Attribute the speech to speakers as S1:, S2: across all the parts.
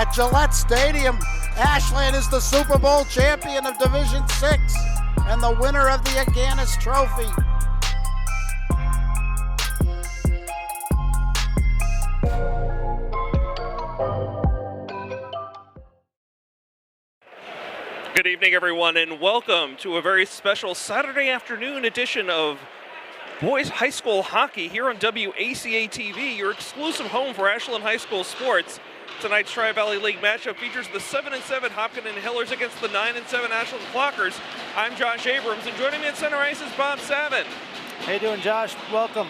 S1: at Gillette Stadium. Ashland is the Super Bowl champion of Division 6 and the winner of the Aganis Trophy.
S2: Good evening, everyone, and welcome to a very special Saturday afternoon edition of Boys High School Hockey here on WACA-TV, your exclusive home for Ashland High School sports. Tonight's Tri-Valley League matchup features the 7-7 Hopkinton Hillers against the 9-7 Ashland Clockers. I'm Josh Abrams, and joining me at center ice is Bob Savin.
S3: How you doing, Josh? Welcome.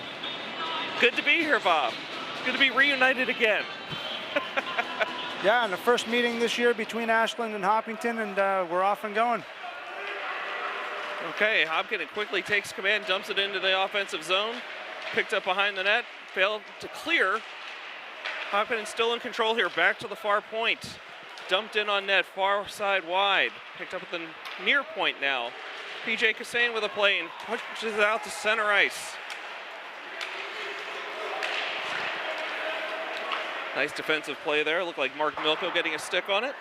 S2: Good to be here, Bob. Good to be reunited again.
S3: Yeah, and the first meeting this year between Ashland and Hopkinton, and we're off and going.
S2: Okay, Hopkinton quickly takes command, dumps it into the offensive zone. Picked up behind the net, failed to clear. Hopkinton still in control here, back to the far point. Dumped in on net, far side wide. Picked up at the near point now. PJ Kassane with a play and pushes it out to center ice. Nice defensive play there. Looked like Mark Milko getting a stick on it.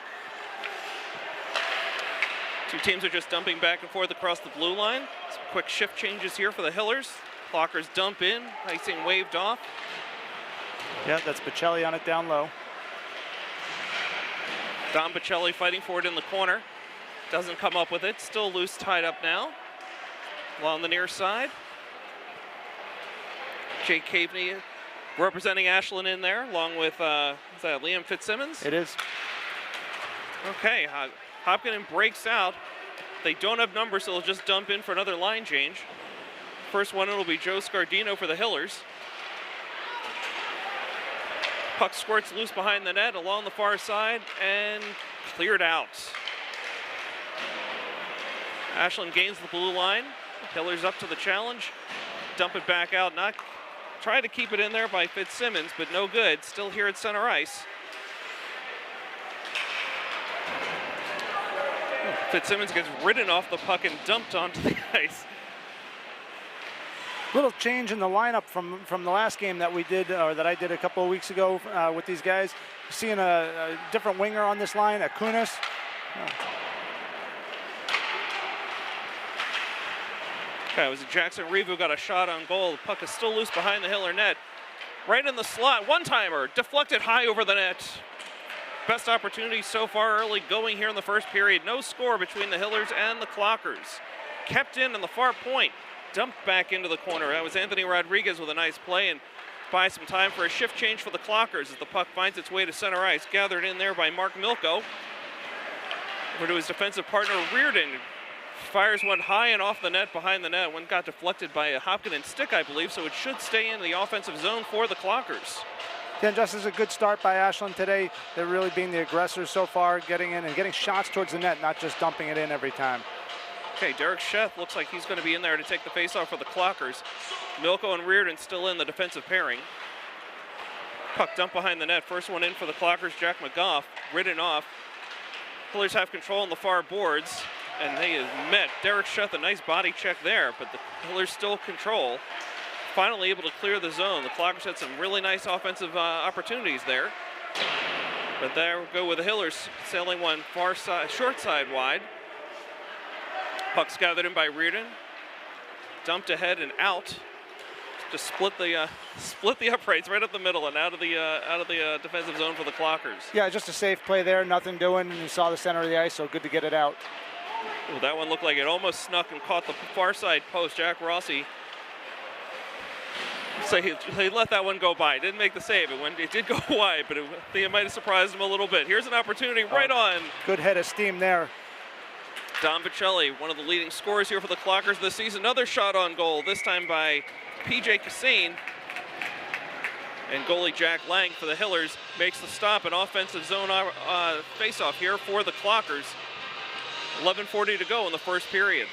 S2: Two teams are just dumping back and forth across the blue line. Some quick shift changes here for the Hillers. Clockers dump in, icing waved off.
S3: Yeah, that's Bocelli on it down low.
S2: Don Bocelli fighting for it in the corner. Doesn't come up with it. Still loose, tied up now. Along the near side. Jake Caveney representing Ashland in there, along with, is that Liam Fitzsimmons?
S3: It is.
S2: Okay, Hopkinton breaks out. They don't have numbers, so they'll just dump in for another line change. First one in will be Joe Scardino for the Hillers. Puck squirts loose behind the net along the far side and cleared out. Ashland gains the blue line. Hillers up to the challenge. Dump it back out. Not try to keep it in there by Fitzsimmons, but no good. Still here at center ice. Fitzsimmons gets ridden off the puck and dumped onto the ice.
S3: Little change in the lineup from the last game that we did, or that I did a couple of weeks ago with these guys. Seeing a different winger on this line, Akunis.
S2: Okay, it was Jackson Reeve who got a shot on goal. The puck is still loose behind the Hiller net. Right in the slot, one-timer, deflected high over the net. Best opportunity so far early going here in the first period. No score between the Hillers and the Clockers. Kept in on the far point, dumped back into the corner. That was Anthony Rodriguez with a nice play and buy some time for a shift change for the Clockers as the puck finds its way to center ice. Gathered in there by Mark Milko. Over to his defensive partner, Reardon. Fires one high and off the net, behind the net. One got deflected by a Hopkinton stick, I believe, so it should stay in the offensive zone for the Clockers.
S3: Yeah, just as a good start by Ashland today. They're really being the aggressors so far, getting in and getting shots towards the net, not just dumping it in every time.
S2: Okay, Derek Sheth looks like he's going to be in there to take the faceoff for the Clockers. Milko and Reardon still in the defensive pairing. Puck dumped behind the net. First one in for the Clockers, Jack McGough, ridden off. Hillers have control on the far boards, and they have met. Derek Sheth, a nice body check there, but the Hillers still control. Finally able to clear the zone. The Clockers had some really nice offensive opportunities there. But there we go with the Hillers sailing one far side, short side wide. Puck's gathered in by Reardon. Dumped ahead and out to split the uprights right up the middle and out of the defensive zone for the Clockers.
S3: Yeah, just a safe play there, nothing doing, and you saw the center of the ice, so good to get it out.
S2: Ooh, that one looked like it almost snuck and caught the far side post. Jack Rossi. So he let that one go by. Didn't make the save. It did go wide, but I think it might have surprised him a little bit. Here's an opportunity right on.
S3: Good head of steam there.
S2: Don Bocelli, one of the leading scorers here for the Clockers this season. Another shot on goal, this time by PJ Kassane. And goalie Jack Lang for the Hillers makes the stop. An offensive zone face-off here for the Clockers. 11:40 to go in the first period.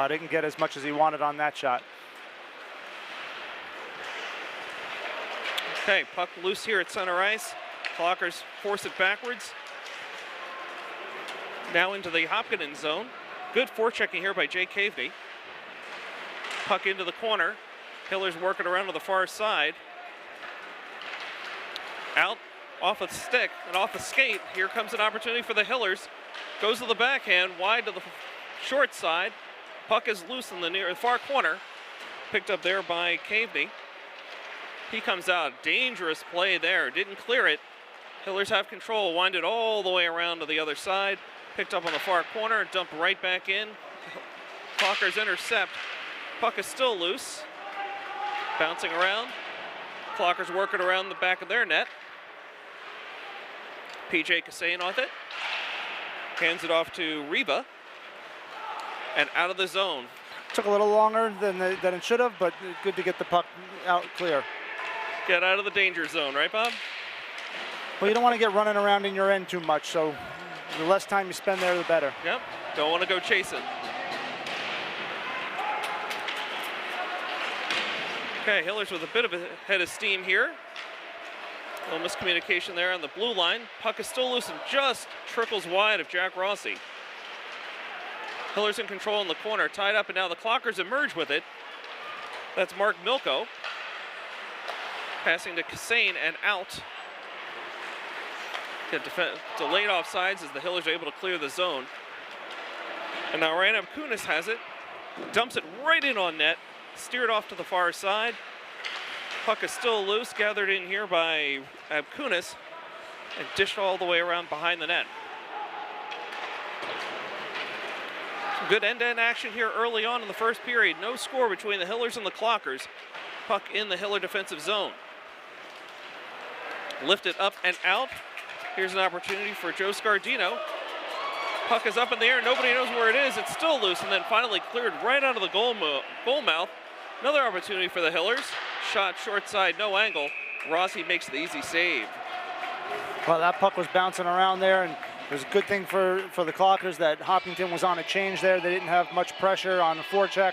S3: Didn't get as much as he wanted on that shot.
S2: Okay, puck loose here at center ice. Clockers force it backwards. Now into the Hopkinton zone. Good forechecking here by Jay Caveney. Puck into the corner. Hillers working around to the far side. Out, off a stick, and off the skate. Here comes an opportunity for the Hillers. Goes to the backhand, wide to the short side. Puck is loose in the far corner. Picked up there by Caveney. He comes out. Dangerous play there. Didn't clear it. Hillers have control. Wind it all the way around to the other side. Picked up on the far corner. Dumped right back in. Clockers intercept. Puck is still loose. Bouncing around. Clockers working around the back of their net. PJ Kassane with it. Hands it off to Reba. And out of the zone.
S3: Took a little longer than it should have, but good to get the puck out clear.
S2: Get out of the danger zone, right, Bob?
S3: Well, you don't want to get running around in your end too much, so the less time you spend there, the better.
S2: Yep, don't want to go chasing. Okay, Hillers with a bit of a head of steam here. A little miscommunication there on the blue line. Puck is still loose and just trickles wide of Jack Rossi. Hillers in control in the corner, tied up, and now the Clockers emerge with it. That's Mark Milko. Passing to Kassane and out. Delayed offsides as the Hillers are able to clear the zone. And now Ryan Abkunis has it. Dumps it right in on net. Steered off to the far side. Puck is still loose, gathered in here by Abkunis, and dished all the way around behind the net. Some good end-to-end action here early on in the first period. No score between the Hillers and the Clockers. Puck in the Hiller defensive zone. Lifted up and out. Here's an opportunity for Joe Scardino. Puck is up in the air. Nobody knows where it is. It's still loose, and then finally cleared right out of the goal mouth. Another opportunity for the Hillers. Shot short side, no angle. Rossi makes the easy save.
S3: Well, that puck was bouncing around there, and it was a good thing for the Clockers that Hopkinton was on a change there. They didn't have much pressure on the forecheck,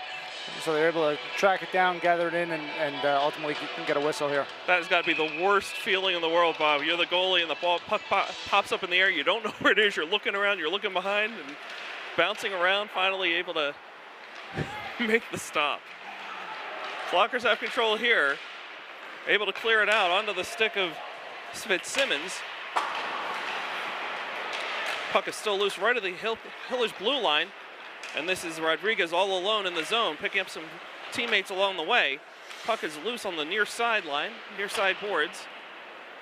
S3: so they were able to track it down, gather it in, and ultimately get a whistle here.
S2: That has got to be the worst feeling in the world, Bob. You're the goalie, and the ball puck pops up in the air. You don't know where it is. You're looking around. You're looking behind, and bouncing around, finally able to make the stop. Clockers have control here. Able to clear it out onto the stick of Fitzsimmons. Puck is still loose right at the Hillers blue line. And this is Rodriguez all alone in the zone, picking up some teammates along the way. Puck is loose on the near sideline, near side boards.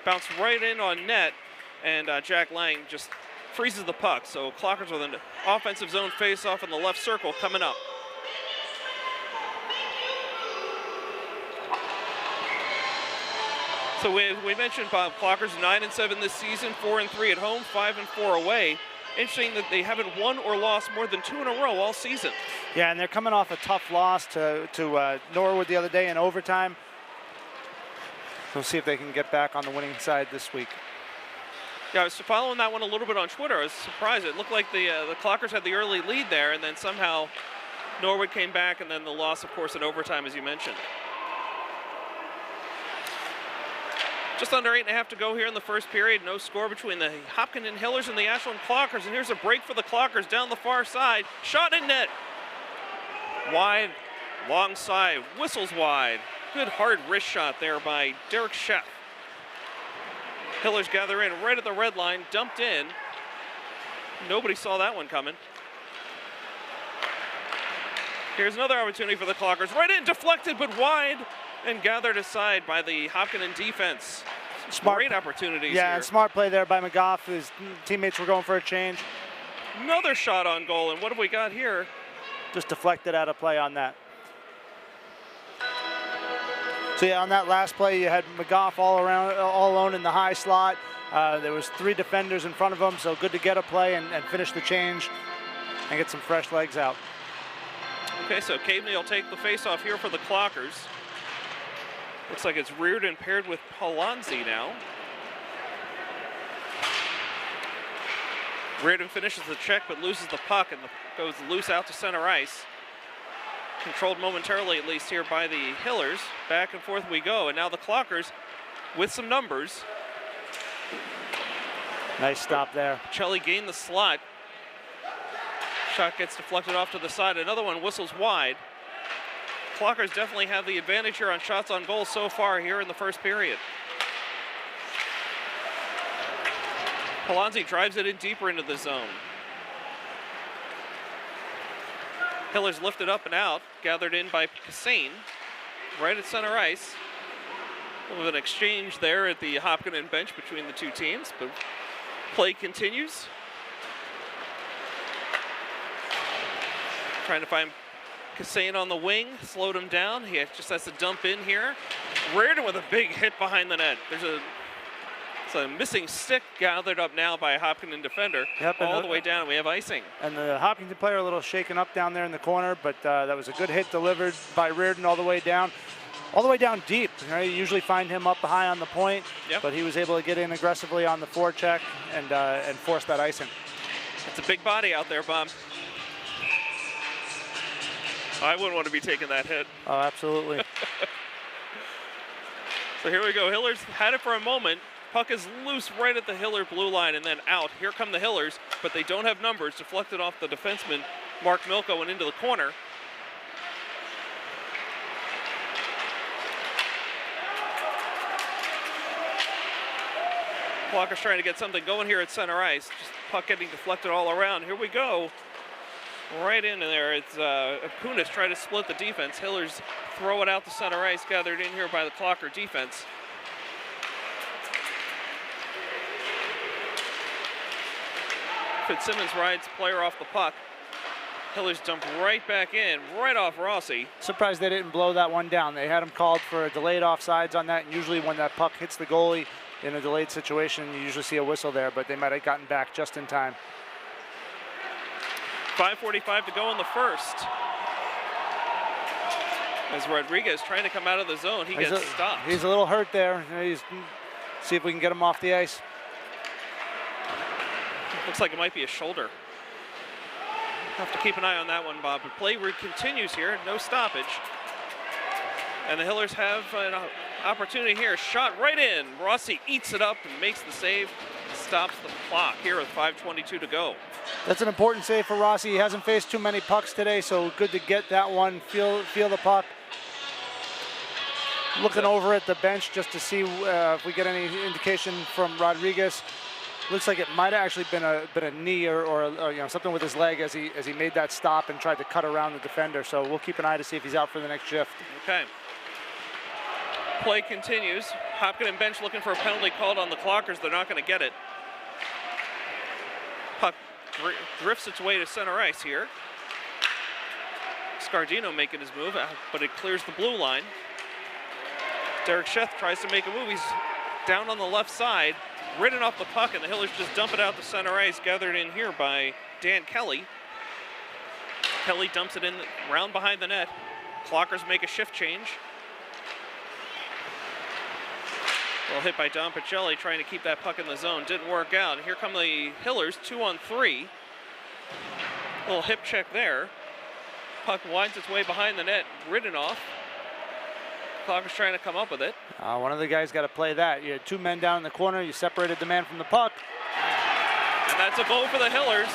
S2: Bounced right in on net, and Jack Lang just freezes the puck. So Clockers with an offensive zone face-off in the left circle coming up. So we mentioned, Bob, Clockers 9-7 this season, 4-3 at home, 5-4 away. Interesting that they haven't won or lost more than 2 in a row all season.
S3: Yeah, and they're coming off a tough loss to Norwood the other day in overtime. We'll see if they can get back on the winning side this week.
S2: Yeah, I was following that one a little bit on Twitter. I was surprised. It looked like the Clockers had the early lead there, and then somehow Norwood came back, and then the loss, of course, in overtime, as you mentioned. Just under 8.5 to go here in the first period. No score between the Hopkinton Hillers and the Ashland Clockers. And here's a break for the Clockers down the far side. Shot in net. Wide, long side, whistles wide. Good hard wrist shot there by Derek Sheff. Hillers gather in right at the red line, dumped in. Nobody saw that one coming. Here's another opportunity for the Clockers. Right in, deflected but wide, and gathered aside by the Hopkinton defense. Great opportunities
S3: Yeah,
S2: here.
S3: and smart play there by McGough. His teammates were going for a change.
S2: Another shot on goal, and what have we got here?
S3: Just deflected out of play on that. So yeah, on that last play, you had McGough all alone in the high slot. There was 3 defenders in front of him, so good to get a play and finish the change and get some fresh legs out.
S2: Okay, so Caveney will take the face-off here for the Clockers. Looks like it's Reardon paired with Polanzi now. Reardon finishes the check but loses the puck and goes loose out to center ice. Controlled momentarily, at least, here by the Hillers. Back and forth we go, and now the Clockers with some numbers.
S3: Nice stop there.
S2: Chelly gained the slot. Shot gets deflected off to the side. Another one whistles wide. Clockers definitely have the advantage here on shots on goal so far here in the first period. Polonzi drives it in deeper into the zone. Hiller's lifted up and out, gathered in by Kassane, right at center ice. A little bit of an exchange there at the Hopkinton bench between the two teams, but play continues. Trying to find Kassane on the wing, slowed him down. He just has to dump in here. Reardon with a big hit behind the net. It's a missing stick gathered up now by a Hopkinton defender.
S3: Yep,
S2: all the way down. We have icing.
S3: And the Hopkinton player a little shaken up down there in the corner, but that was a good hit delivered by Reardon all the way down deep. You usually find him up high on the point, but he was able to get in aggressively on the forecheck and force that icing.
S2: It's a big body out there, Bob. I wouldn't want to be taking that hit.
S3: Oh, absolutely.
S2: So here we go. Hiller's had it for a moment. Puck is loose right at the Hiller blue line and then out. Here come the Hillers, but they don't have numbers. Deflected off the defenseman, Mark Milko, and into the corner. Clockers trying to get something going here at center ice. Just puck getting deflected all around. Here we go. Right in there. It's Akunis trying to split the defense. Hillers throw it out to center ice, gathered in here by the Clocker defense. Fitzsimmons rides player off the puck. Hillers dump right back in, right off Rossi.
S3: Surprised they didn't blow that one down. They had him called for a delayed offsides on that, and usually when that puck hits the goalie in a delayed situation, you usually see a whistle there, but they might have gotten back just in time.
S2: 5:45 to go in the first. As Rodriguez trying to come out of the zone, he gets stopped.
S3: He's a little hurt there. See if we can get him off the ice.
S2: Looks like it might be a shoulder. Have to keep an eye on that one, Bob. But play continues here, no stoppage. And the Hillers have an opportunity here. Shot right in. Rossi eats it up and makes the save. Stops the clock here with 5:22 to go.
S3: That's an important save for Rossi. He hasn't faced too many pucks today, so good to get that one. Feel the puck. Looking over at the bench just to see if we get any indication from Rodriguez. Looks like it might have actually been a knee or something with his leg as he made that stop and tried to cut around the defender. So we'll keep an eye to see if he's out for the next shift.
S2: Okay. Play continues. Hopkinton bench looking for a penalty called on the Clockers. They're not going to get it. Puck drifts its way to center ice here. Scardino making his move, but it clears the blue line. Derek Sheth tries to make a move. He's down on the left side, ridden off the puck, and the Hillers just dump it out to center ice, gathered in here by Dan Kelly. Kelly dumps it in round behind the net. Clockers make a shift change. Well hit by Don Pacelli trying to keep that puck in the zone. Didn't work out. And here come the Hillers, 2-on-3. Little hip check there. Puck winds its way behind the net, ridden off. Clockers trying to come up with it.
S3: One of the guys got to play that. You had two men down in the corner. You separated the man from the puck.
S2: And that's a goal for the Hillers.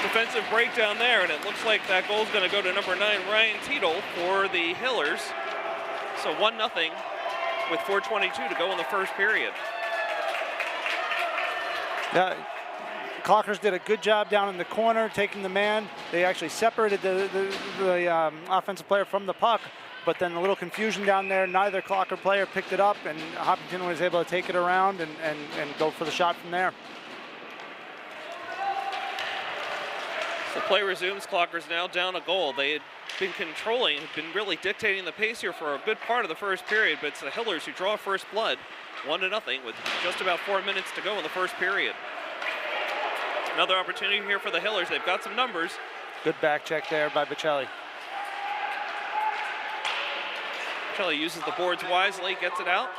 S2: Defensive breakdown there, and it looks like that goal's going to go to number 9, Ryan Tiedel, for the Hillers. So 1-0 with 4:22 to go in the first period.
S3: Yeah, Clockers did a good job down in the corner, taking the man. They actually separated the offensive player from the puck, but then a little confusion down there. Neither Clocker player picked it up, and Hopkinton was able to take it around and go for the shot from there.
S2: So play resumes. Clockers now down a goal. They had been controlling, had been really dictating the pace here for a good part of the first period, but it's the Hillers who draw first blood, 1-0 with just about 4 minutes to go in the first period. Another opportunity here for the Hillers. They've got some numbers.
S3: Good back check there by Pacelli.
S2: Pacelli uses the boards wisely, gets it out.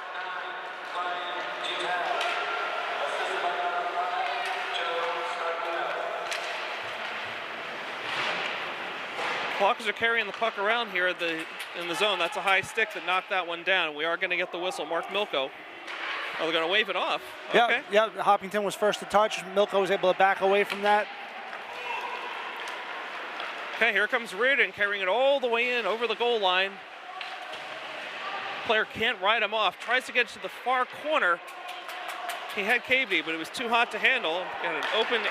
S2: Clockers are carrying the puck around here in the zone. That's a high stick that knocked that one down. We are going to get the whistle. Mark Milko. Oh, they're going to wave it off. Okay.
S3: Yeah, Hopkinton was first to touch. Milko was able to back away from that.
S2: Okay, here comes Reardon carrying it all the way in over the goal line. Player can't ride him off. Tries to get to the far corner. He had Caveney, but it was too hot to handle. Got an open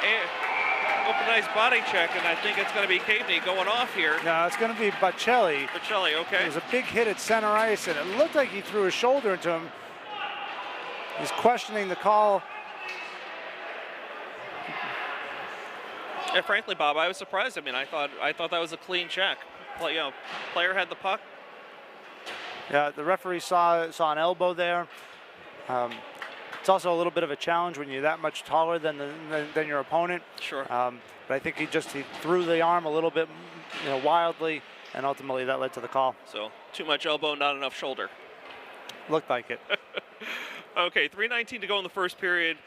S2: nice body check, and I think it's going to be Caveney going off here.
S3: No, it's going to be Bocelli.
S2: Bocelli, okay.
S3: It was a big hit at center ice, and it looked like he threw his shoulder into him. He's questioning the call.
S2: Yeah, frankly, Bob, I was surprised. I mean, I thought that was a clean check. Player had the puck.
S3: Yeah, the referee saw an elbow there. It's also a little bit of a challenge when you're that much taller than your opponent.
S2: Sure.
S3: But I think he threw the arm a little bit, wildly, and ultimately that led to the call.
S2: So too much elbow, not enough shoulder.
S3: Looked like it.
S2: Okay, 3:19 to go in the first period.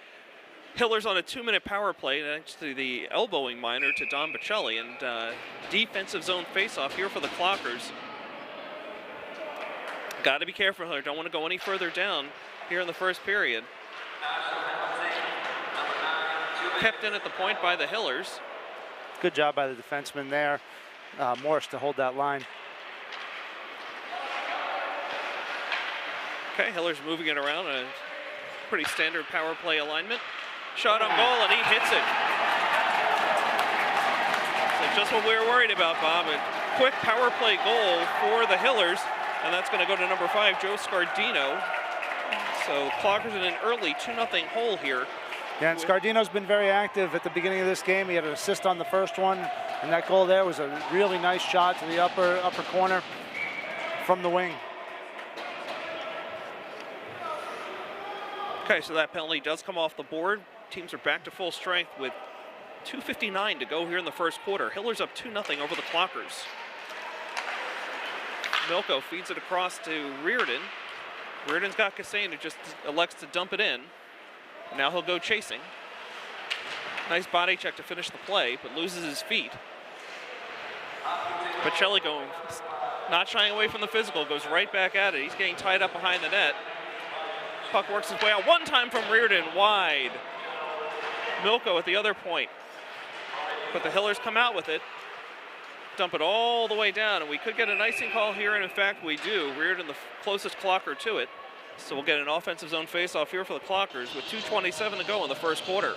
S2: Hillers on a 2-minute power play, thanks to the elbowing minor to Don Bocelli, and defensive zone faceoff here for the Clockers. Got to be careful here. Don't want to go any further down here in the first period. Kept in at the point by the Hillers.
S3: Good job by the defenseman there, Morris, to hold that line.
S2: Okay, Hillers moving it around, a pretty standard power play alignment. Shot on goal, and he hits it. So just what we were worried about, Bob. A quick power play goal for the Hillers, and that's going to go to number 5, Joe Scardino. So Clockers in an early 2-0 hole here.
S3: Yeah, and Scardino's been very active at the beginning of this game. He had an assist on the first one, and that goal there was a really nice shot to the upper corner from the wing.
S2: Okay, so that penalty does come off the board. Teams are back to full strength with 2:59 to go here in the first quarter. Hillers up 2-0 over the Clockers. Milko feeds it across to Reardon. Reardon's got Kassane, who just elects to dump it in. Now he'll go chasing. Nice body check to finish the play, but loses his feet. Bocelli going, not shying away from the physical, goes right back at it. He's getting tied up behind the net. Puck works his way out one time from Reardon, wide. Milko at the other point. But the Hillers come out with it. Dump it all the way down, and we could get an icing call here, and in fact we do. Reardon the closest Clocker to it. So we'll get an offensive zone face-off here for the Clockers with 2:27 to go in the first quarter.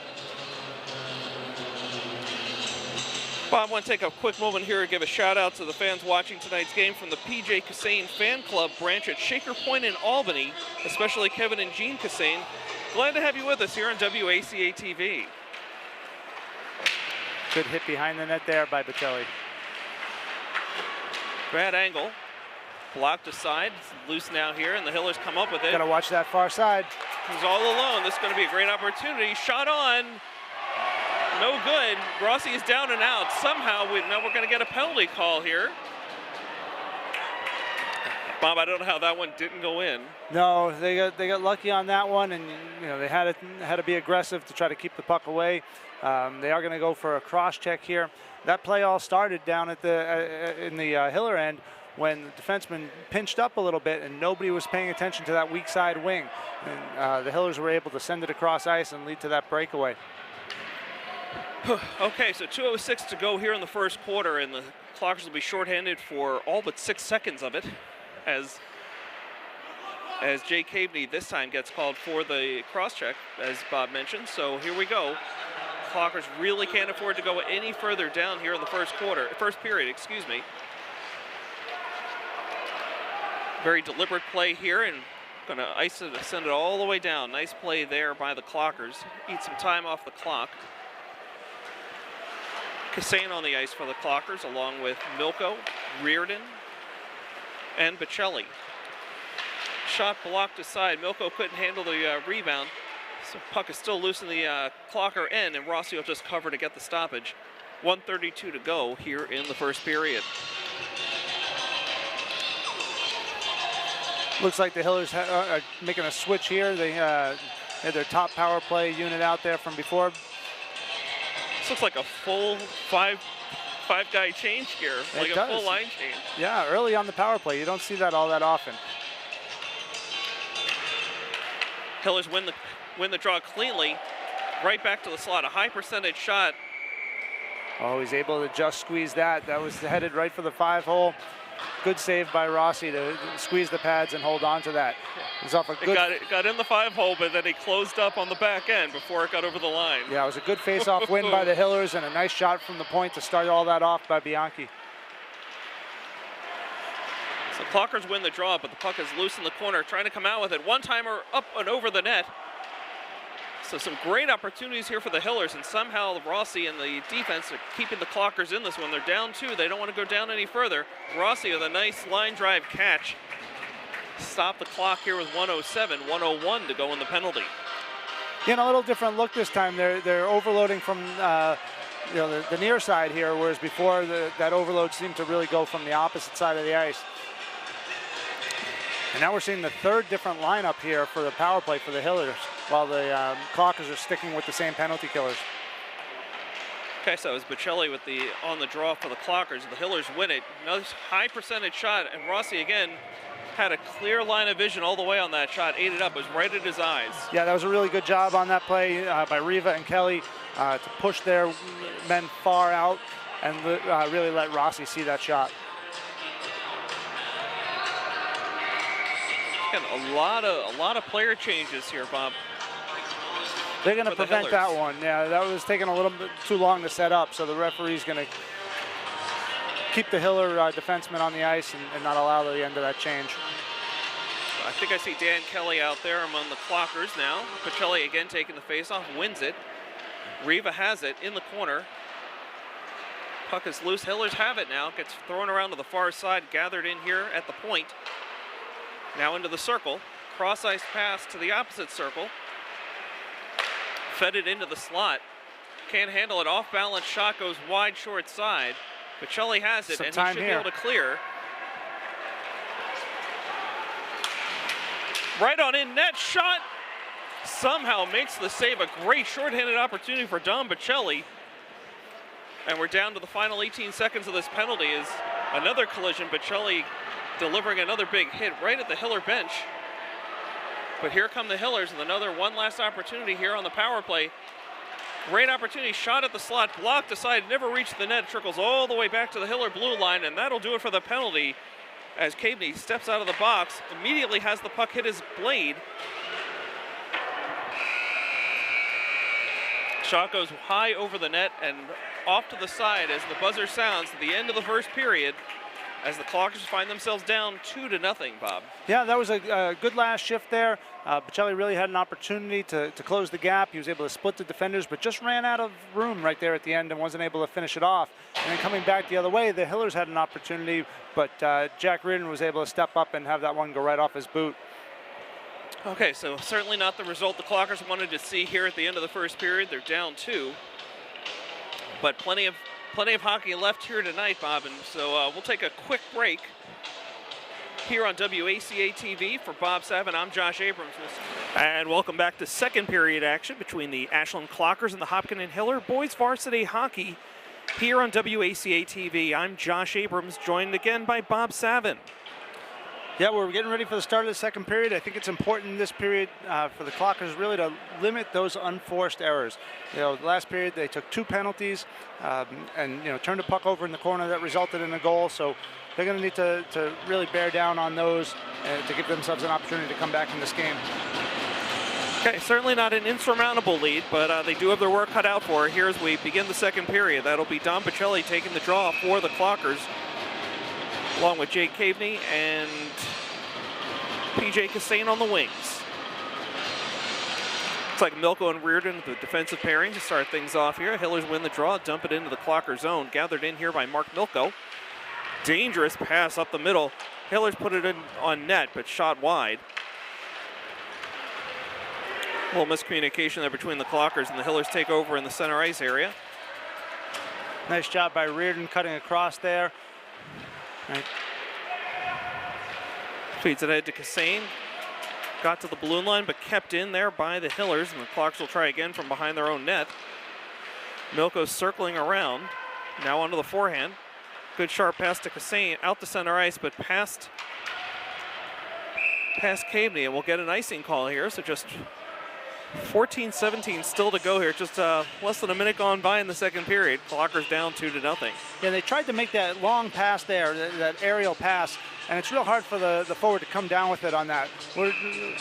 S2: Bob, I want to take a quick moment here and give a shout out to the fans watching tonight's game from the PJ Kassane Fan Club branch at Shaker Point in Albany, especially Kevin and Jean Kassane. Glad to have you with us here on WACA-TV.
S3: Good hit behind the net there by Bocelli.
S2: Bad angle. Blocked aside. It's loose now here, and the Hillers come up with it.
S3: Gotta watch that far side.
S2: He's all alone. This is going to be a great opportunity. Shot on. No good. Rossi is down and out. Somehow, now we're going to get a penalty call here. Bob, I don't know how that one didn't go in.
S3: No, they got lucky on that one, and they had to be aggressive to try to keep the puck away. They are going to go for a cross check here. That play all started down at in the Hiller end when the defenseman pinched up a little bit and nobody was paying attention to that weak side wing. And the Hillers were able to send it across ice and lead to that breakaway.
S2: Okay, so 2:06 to go here in the first quarter, and the Clockers will be shorthanded for all but 6 seconds of it, as Jay Caveney this time gets called for the cross-check, as Bob mentioned. So here we go. Clockers really can't afford to go any further down here in the first period, excuse me. Very deliberate play here, and gonna ice it, send it all the way down. Nice play there by the Clockers. Eat some time off the clock. Kassane on the ice for the Clockers, along with Milko, Reardon, and Bocelli. Shot blocked aside. Milko couldn't handle the rebound. So puck is still loose in the Clocker end, and Rossi will just cover to get the stoppage. 1:32 to go here in the first period.
S3: Looks like the Hillers are making a switch here. They had their top power play unit out there from before.
S2: This looks like a full five-guy change here, like a full line change.
S3: Yeah, early on the power play. You don't see that all that often.
S2: Hillers win the draw cleanly. Right back to the slot. A high percentage shot
S3: Oh, he's able to just squeeze that. That was headed right for the 5-hole. Good save by Rossi to squeeze the pads and hold on to that. It was off a good.
S2: It got in the 5-hole, but then he closed up on the back end before it got over the line.
S3: Yeah, it was a good face-off win by the Hillers and a nice shot from the point to start all that off by Bianchi.
S2: So Clockers win the draw, but the puck is loose in the corner, trying to come out with it. One-timer up and over the net. So some great opportunities here for the Hillers, and somehow Rossi and the defense are keeping the Clockers in this one. They're down 2. They don't want to go down any further. Rossi with a nice line drive catch. Stop the clock here with 1:07, 1:01 to go in the penalty.
S3: Yeah, a little different look this time. They're overloading from the near side here, whereas before that overload seemed to really go from the opposite side of the ice. And now we're seeing the third different lineup here for the power play for the Hillers, while the Clockers are sticking with the same penalty killers.
S2: Okay, so it was Bocelli with the on the draw for the Clockers. The Hillers win it. Another high percentage shot, and Rossi again had a clear line of vision all the way on that shot. Ate it up. It was right at his eyes.
S3: Yeah, that was a really good job on that play by Riva and Kelly to push their men far out and really let Rossi see that shot.
S2: A lot of player changes here, Bob.
S3: They're going to prevent that one. Yeah, that was taking a little bit too long to set up, so the referee's going to keep the Hiller defenseman on the ice and not allow the end of that change.
S2: I think I see Dan Kelly out there among the Clockers now. Bocelli again taking the faceoff, wins it. Riva has it in the corner. Puck is loose. Hillers have it now. Gets thrown around to the far side, gathered in here at the point. Now into the circle. Cross ice pass to the opposite circle. Fed it into the slot. Can't handle it. Off balance shot goes wide short side. Bocelli has it, and he should be able to clear. Right on in net shot. Somehow makes the save. A great shorthanded opportunity for Dom Bocelli. And we're down to the final 18 seconds of this penalty. Is another collision. Bocelli delivering another big hit right at the Hiller bench. But here come the Hillers with one last opportunity here on the power play. Great opportunity, shot at the slot, blocked aside, never reached the net, trickles all the way back to the Hiller blue line, and that'll do it for the penalty as Caveney steps out of the box, immediately has the puck hit his blade. Shot goes high over the net and off to the side as the buzzer sounds at the end of the first period, as the Clockers find themselves down 2-0, Bob. Yeah,
S3: that was a good last shift there. Bocelli really had an opportunity to close the gap. He was able to split the defenders, but just ran out of room right there at the end and wasn't able to finish it off. And then coming back the other way, the Hillers had an opportunity, but Jack Reardon was able to step up and have that one go right off his boot.
S2: Okay, so certainly not the result the Clockers wanted to see here at the end of the first period. They're down 2, but plenty of hockey left here tonight, Bob, and so we'll take a quick break here on WACA-TV. For Bob Savin, I'm Josh Abrams. And welcome back to second period action between the Ashland Clockers and the Hopkinton Hiller boys varsity hockey here on WACA-TV. I'm Josh Abrams, joined again by Bob Savin.
S3: Yeah, we're getting ready for the start of the second period. I think it's important in this period for the Clockers really to limit those unforced errors. The last period they took 2 penalties and turned the puck over in the corner that resulted in a goal. So they're going to need to really bear down on those to give themselves an opportunity to come back in this game.
S2: Okay, certainly not an insurmountable lead, but they do have their work cut out for it here as we begin the second period. That'll be Dom Bocelli taking the draw for the Clockers, along with Jake Caveney and PJ Cassane on the wings. Looks like Milko and Reardon, the defensive pairing, to start things off here. Hillers win the draw, dump it into the Clocker zone. Gathered in here by Mark Milko. Dangerous pass up the middle. Hillers put it in on net, but shot wide. A little miscommunication there between the Clockers, and the Hillers take over in the center ice area.
S3: Nice job by Reardon cutting across there. Right.
S2: Feeds it ahead to Cassane. Got to the balloon line, but kept in there by the Hillers, and the Clockers will try again from behind their own net. Milko's circling around, now onto the forehand. Good sharp pass to Cassane, out to center ice, but past Caveney, and we'll get an icing call here, so just 14-17 still to go here. Just less than a minute gone by in the second period. Clockers down 2-0.
S3: Yeah, they tried to make that long pass there, that aerial pass, and it's real hard for the forward to come down with it on that. What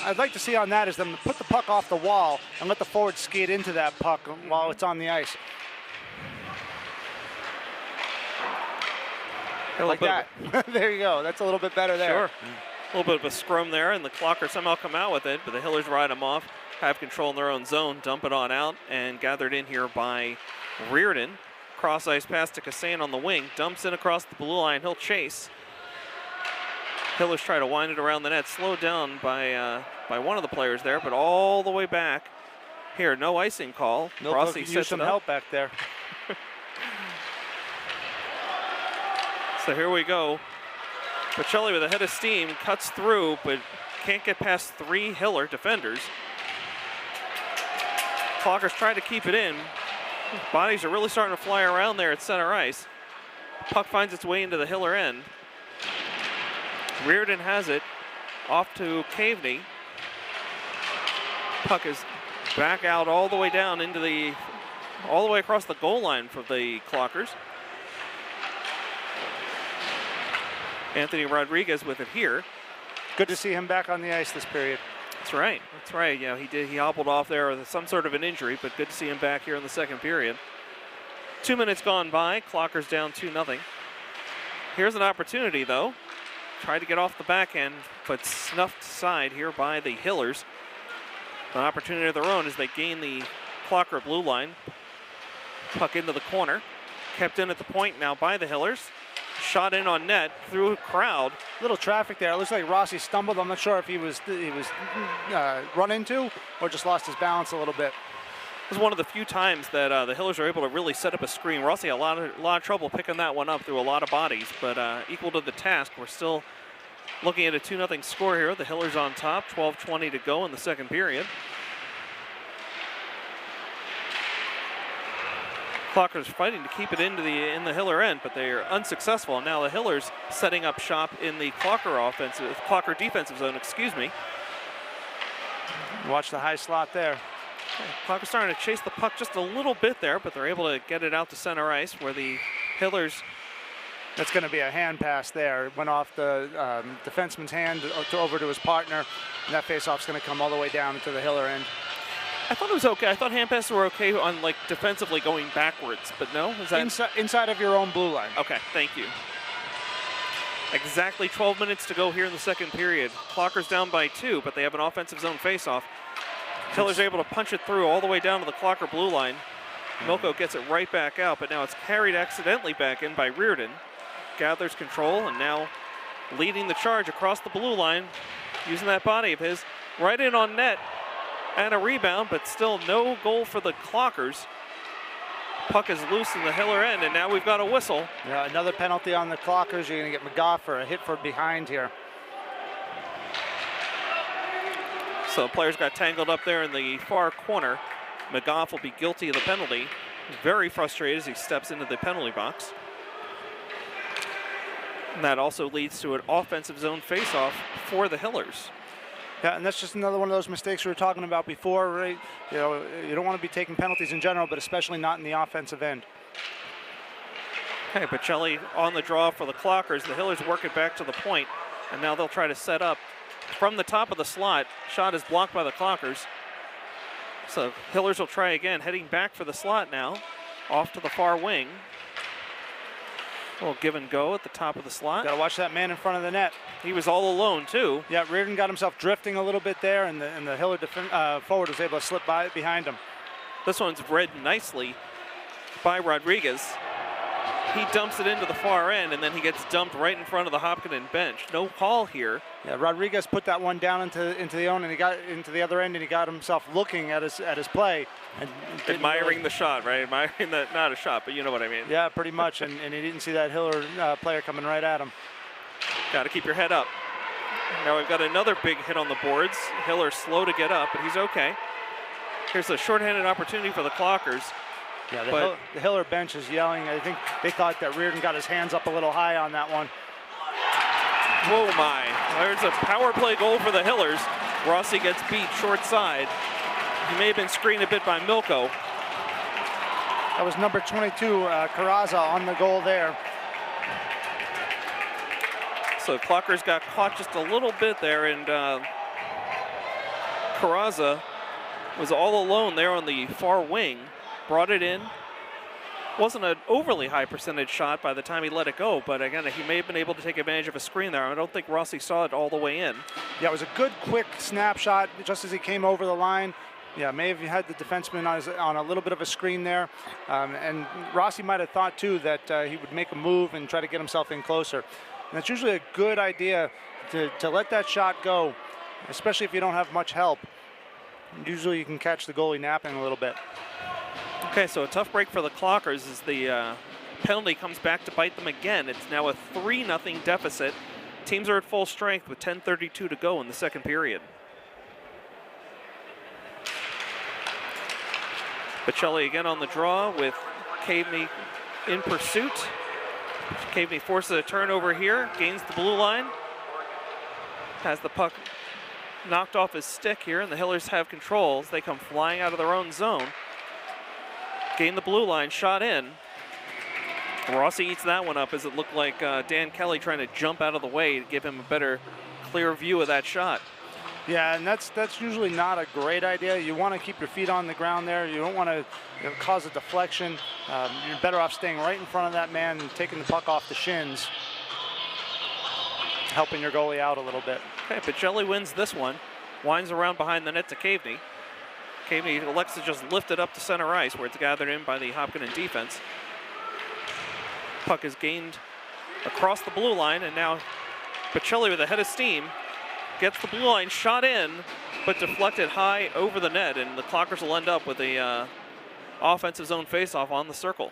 S3: I'd like to see on that is them put the puck off the wall and let the forward skate into that puck while it's on the ice. Like that. There you go. That's a little bit better there.
S2: Sure. A little bit of a scrum there, and the Clockers somehow come out with it, but the Hillers ride them off, have control in their own zone, dump it on out, and gathered in here by Reardon. Cross ice pass to Kassan on the wing, dumps in across the blue line. He'll chase. Hillers try to wind it around the net, slowed down by one of the players there, but all the way back here. No icing call.
S3: Rossi sets some help back there.
S2: So here we go. Pacelli with a head of steam, cuts through, but can't get past 3 Hiller defenders. Clockers try to keep it in. Bodies are really starting to fly around there at center ice. Puck finds its way into the Hiller end. Reardon has it, off to Caveney. Puck is back out all the way down into all the way across the goal line for the Clockers. Anthony Rodriguez with it here.
S3: Good to see him back on the ice this period.
S2: That's right. That's right. Yeah, he hobbled off there with some sort of an injury, but good to see him back here in the second period. 2 minutes gone by. Clockers down 2-0. Here's an opportunity, though. Tried to get off the back end, but snuffed aside here by the Hillers. An opportunity of their own as they gain the Clocker blue line. Puck into the corner. Kept in at the point now by the Hillers. Shot in on net through a crowd.
S3: Little traffic there. It looks like Rossi stumbled. I'm not sure if he was run into or just lost his balance a little bit.
S2: This is one of the few times that the Hillers are able to really set up a screen. Rossi had a lot of trouble picking that one up through a lot of bodies, but equal to the task. We're still looking at a 2-0 score here. The Hillers on top. 12:20 to go in the second period. Clockers fighting to keep it in the Hiller end, but they are unsuccessful. And now the Hillers setting up shop in the Clocker defensive zone, excuse me.
S3: Watch the high slot there.
S2: Clockers starting to chase the puck just a little bit there, but they're able to get it out to center ice where the Hillers.
S3: That's going to be a hand pass there. It went off the defenseman's hand over to his partner, and that faceoff's going to come all the way down into the Hiller end.
S2: I thought it was okay. I thought hand passes were okay on defensively going backwards, but no? Is that
S3: inside of your own blue line?
S2: Okay, thank you. Exactly 12 minutes to go here in the second period. Clockers down by 2, but they have an offensive zone faceoff. Hiller's able to punch it through all the way down to the Clocker blue line. Milko gets it right back out, but now it's carried accidentally back in by Reardon. Gathers control and now leading the charge across the blue line, using that body of his, right in on net. And a rebound, but still no goal for the Clockers. Puck is loose in the Hiller end, and now we've got a whistle.
S3: Yeah, another penalty on the Clockers. You're going to get McGough for a hit from behind here.
S2: So players got tangled up there in the far corner. McGough will be guilty of the penalty. Very frustrated as he steps into the penalty box. And that also leads to an offensive zone faceoff for the Hillers.
S3: Yeah, and that's just another one of those mistakes we were talking about before, right? You know, you don't want to be taking penalties in general, but especially not in the offensive end.
S2: Okay, Pacelli on the draw for the Clockers. The Hillers work it back to the point, and now they'll try to set up from the top of the slot. Shot is blocked by the Clockers. So Hillers will try again, heading back for the slot now, off to the far wing. A little give and go at the top of the slot.
S3: Got to watch that man in front of the net.
S2: He was all alone, too.
S3: Yeah, Reardon got himself drifting a little bit there, and the Hiller forward was able to slip by behind him.
S2: This one's read nicely by Rodriguez. He dumps it into the far end, and then he gets dumped right in front of the Hopkinton bench. No call here.
S3: Yeah, Rodriguez put that one down into the own, and he got into the other end, and he got himself looking at his play. And
S2: admiring the shot, right? Admiring that, not a shot, but you know what I mean.
S3: Yeah, pretty much, and he didn't see that Hiller player coming right at him.
S2: Got to keep your head up. Now we've got another big hit on the boards. Hiller slow to get up, but he's okay. Here's a shorthanded opportunity for the Clockers.
S3: Yeah, the Hiller bench is yelling. I think they thought that Reardon got his hands up a little high on that one.
S2: Whoa, my. There's a power play goal for the Hillers. Rossi gets beat short side. He may have been screened a bit by Milko.
S3: That was number 22, Carrazza, on the goal there.
S2: So Clockers got caught just a little bit there, and Carrazza was all alone there on the far wing. Brought it in. Wasn't an overly high percentage shot by the time he let it go, but again, he may have been able to take advantage of a screen there. I don't think Rossi saw it all the way in.
S3: Yeah, it was a good, quick snapshot just as he came over the line. Yeah, may have had the defenseman on a little bit of a screen there. And Rossi might have thought, too, that he would make a move and try to get himself in closer. And that's usually a good idea to let that shot go, especially if you don't have much help. Usually you can catch the goalie napping a little bit.
S2: Okay, so a tough break for the Clockers as the penalty comes back to bite them again. It's now a 3-0 deficit. Teams are at full strength with 10:32 to go in the second period. Bocelli again on the draw with Caveney in pursuit. Caveney forces a turnover here, gains the blue line, has the puck knocked off his stick here, and the Hillers have control as they come flying out of their own zone. Gain the blue line, shot in. Rossi eats that one up as it looked like Dan Kelly trying to jump out of the way to give him a better, clear view of that shot.
S3: Yeah, and that's usually not a great idea. You want to keep your feet on the ground there. You don't want to cause a deflection. You're better off staying right in front of that man and taking the puck off the shins, helping your goalie out a little bit.
S2: Okay, Bocelli wins this one. Winds around behind the net to Caveney. Caveney elects to just lift it up to center ice where it's gathered in by the Hopkinton defense. Puck is gained across the blue line, and now Bocelli with a head of steam gets the blue line shot in, but deflected high over the net, and the Clockers will end up with a offensive zone faceoff on the circle.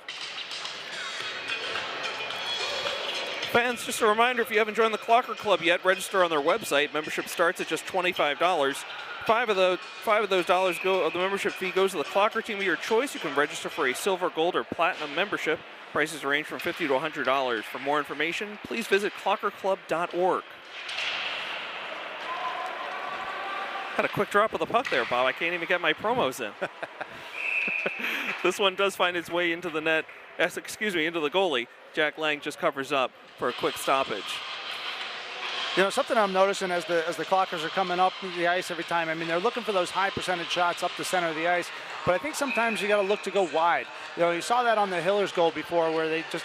S2: Fans, just a reminder, if you haven't joined the Clocker Club yet, register on their website. Membership starts at just $25. $5 of those dollars of the membership fee goes to the Clocker team of your choice. You can register for a silver, gold, or platinum membership. Prices range from $50 to $100. For more information, please visit clockerclub.org. Had a quick drop of the puck there, Bob. I can't even get my promos in. This one does find its way into the net, into the goalie. Jack Lang just covers up for a quick stoppage.
S3: You know, something I'm noticing as the Clockers are coming up the ice every time, I mean, they're looking for those high percentage shots up the center of the ice, but I think sometimes you got to look to go wide. You know, you saw that on the Hillers goal before where they just,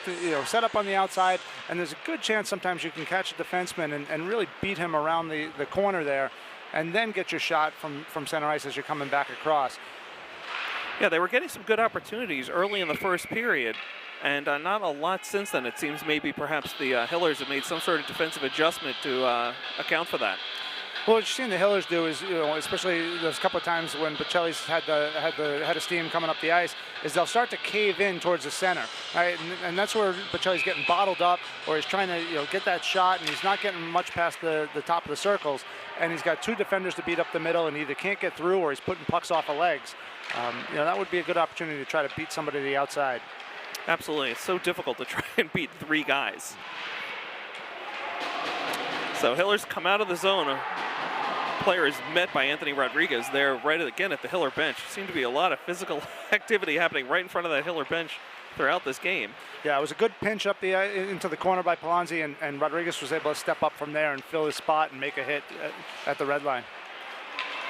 S3: set up on the outside, and there's a good chance sometimes you can catch a defenseman and really beat him around the corner there, and then get your shot from center ice as you're coming back across.
S2: Yeah, they were getting some good opportunities early in the first period, and not a lot since then. It seems maybe perhaps the Hillers have made some sort of defensive adjustment to account for that.
S3: Well, what you've seen the Hillers do is, especially those couple of times when Bocelli's had the head of steam coming up the ice, is they'll start to cave in towards the center, right? And that's where Bocelli's getting bottled up, or he's trying to get that shot, and he's not getting much past the top of the circles, and he's got two defenders to beat up the middle, and either can't get through or he's putting pucks off of legs. That would be a good opportunity to try to beat somebody to the outside.
S2: Absolutely, it's so difficult to try and beat three guys. So Hillers come out of the zone. Player is met by Anthony Rodriguez there right again at the Hiller bench. Seemed to be a lot of physical activity happening right in front of that Hiller bench throughout this game. Yeah,
S3: it was a good pinch up into the corner by Palazzi, and Rodriguez was able to step up from there and fill his spot and make a hit at the red line.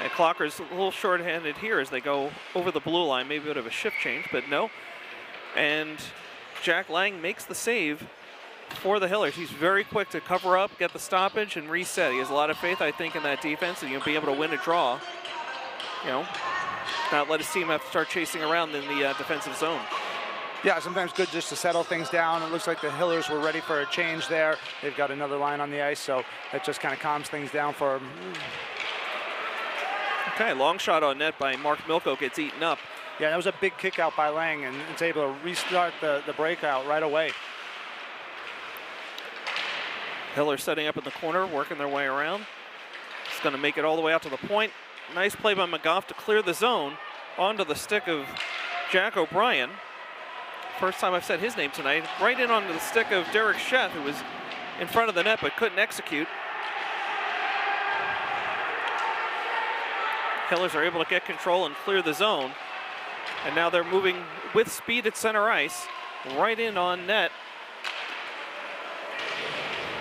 S2: And Clocker's a little short-handed here as they go over the blue line. Maybe a bit of a shift change, but no. And Jack Lang makes the save for the Hillers. He's very quick to cover up, get the stoppage, and reset. He has a lot of faith, I think, in that defense, and you'll be able to win a draw. Not let his team have to start chasing around in the defensive zone.
S3: Yeah, sometimes good just to settle things down. It looks like the Hillers were ready for a change there. They've got another line on the ice, so that just kind of calms things down for them.
S2: Okay, long shot on net by Mark Milko gets eaten up.
S3: Yeah, that was a big kick out by Lang, and it's able to restart the breakout right away.
S2: Hiller setting up in the corner, working their way around. It's going to make it all the way out to the point. Nice play by McGough to clear the zone onto the stick of Jack O'Brien. First time I've said his name tonight. Right in onto the stick of Derek Sheth, who was in front of the net but couldn't execute. Hillers are able to get control and clear the zone. And now they're moving with speed at center ice, right in on net.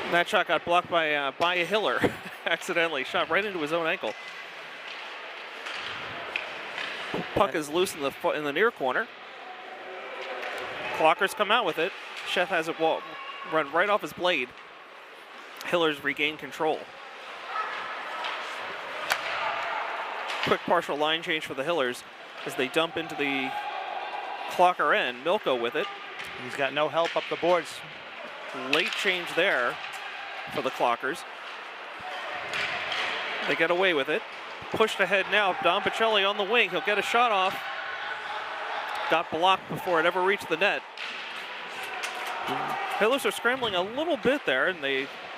S2: And that shot got blocked by a Hiller, accidentally. Shot right into his own ankle. Puck is loose in the near corner. Clockers come out with it. Sheth has it run right off his blade. Hillers regain control. Quick partial line change for the Hillers as they dump into the Clocker end. Milko with it.
S3: He's got no help up the boards.
S2: Late change there for the Clockers. They get away with it. Pushed ahead now. Don Pacelli on the wing. He'll get a shot off. Got blocked before it ever reached the net. Hillers are scrambling a little bit there,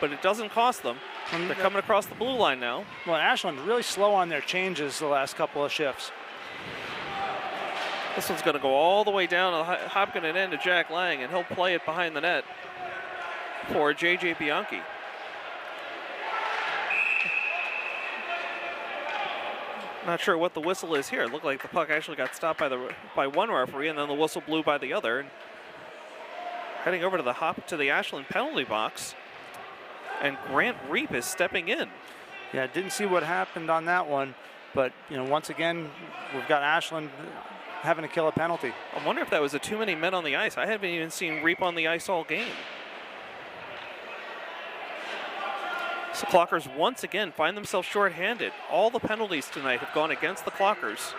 S2: but it doesn't cost them. They're coming across the blue line now.
S3: Well, Ashland really slow on their changes the last couple of shifts.
S2: This one's going to go all the way down to the Hopkinton end to Jack Lang, and he'll play it behind the net for J.J. Bianchi. Not sure what the whistle is here. It looked like the puck actually got stopped by one referee, and then the whistle blew by the other. And heading over to the Ashland penalty box, and Grant Reap is stepping in.
S3: Yeah, didn't see what happened on that one, but once again, we've got Ashland having to kill a penalty.
S2: I wonder if that was too many men on the ice. I haven't even seen Reap on the ice all game. So Clockers once again find themselves shorthanded. All the penalties tonight have gone against the Clockers.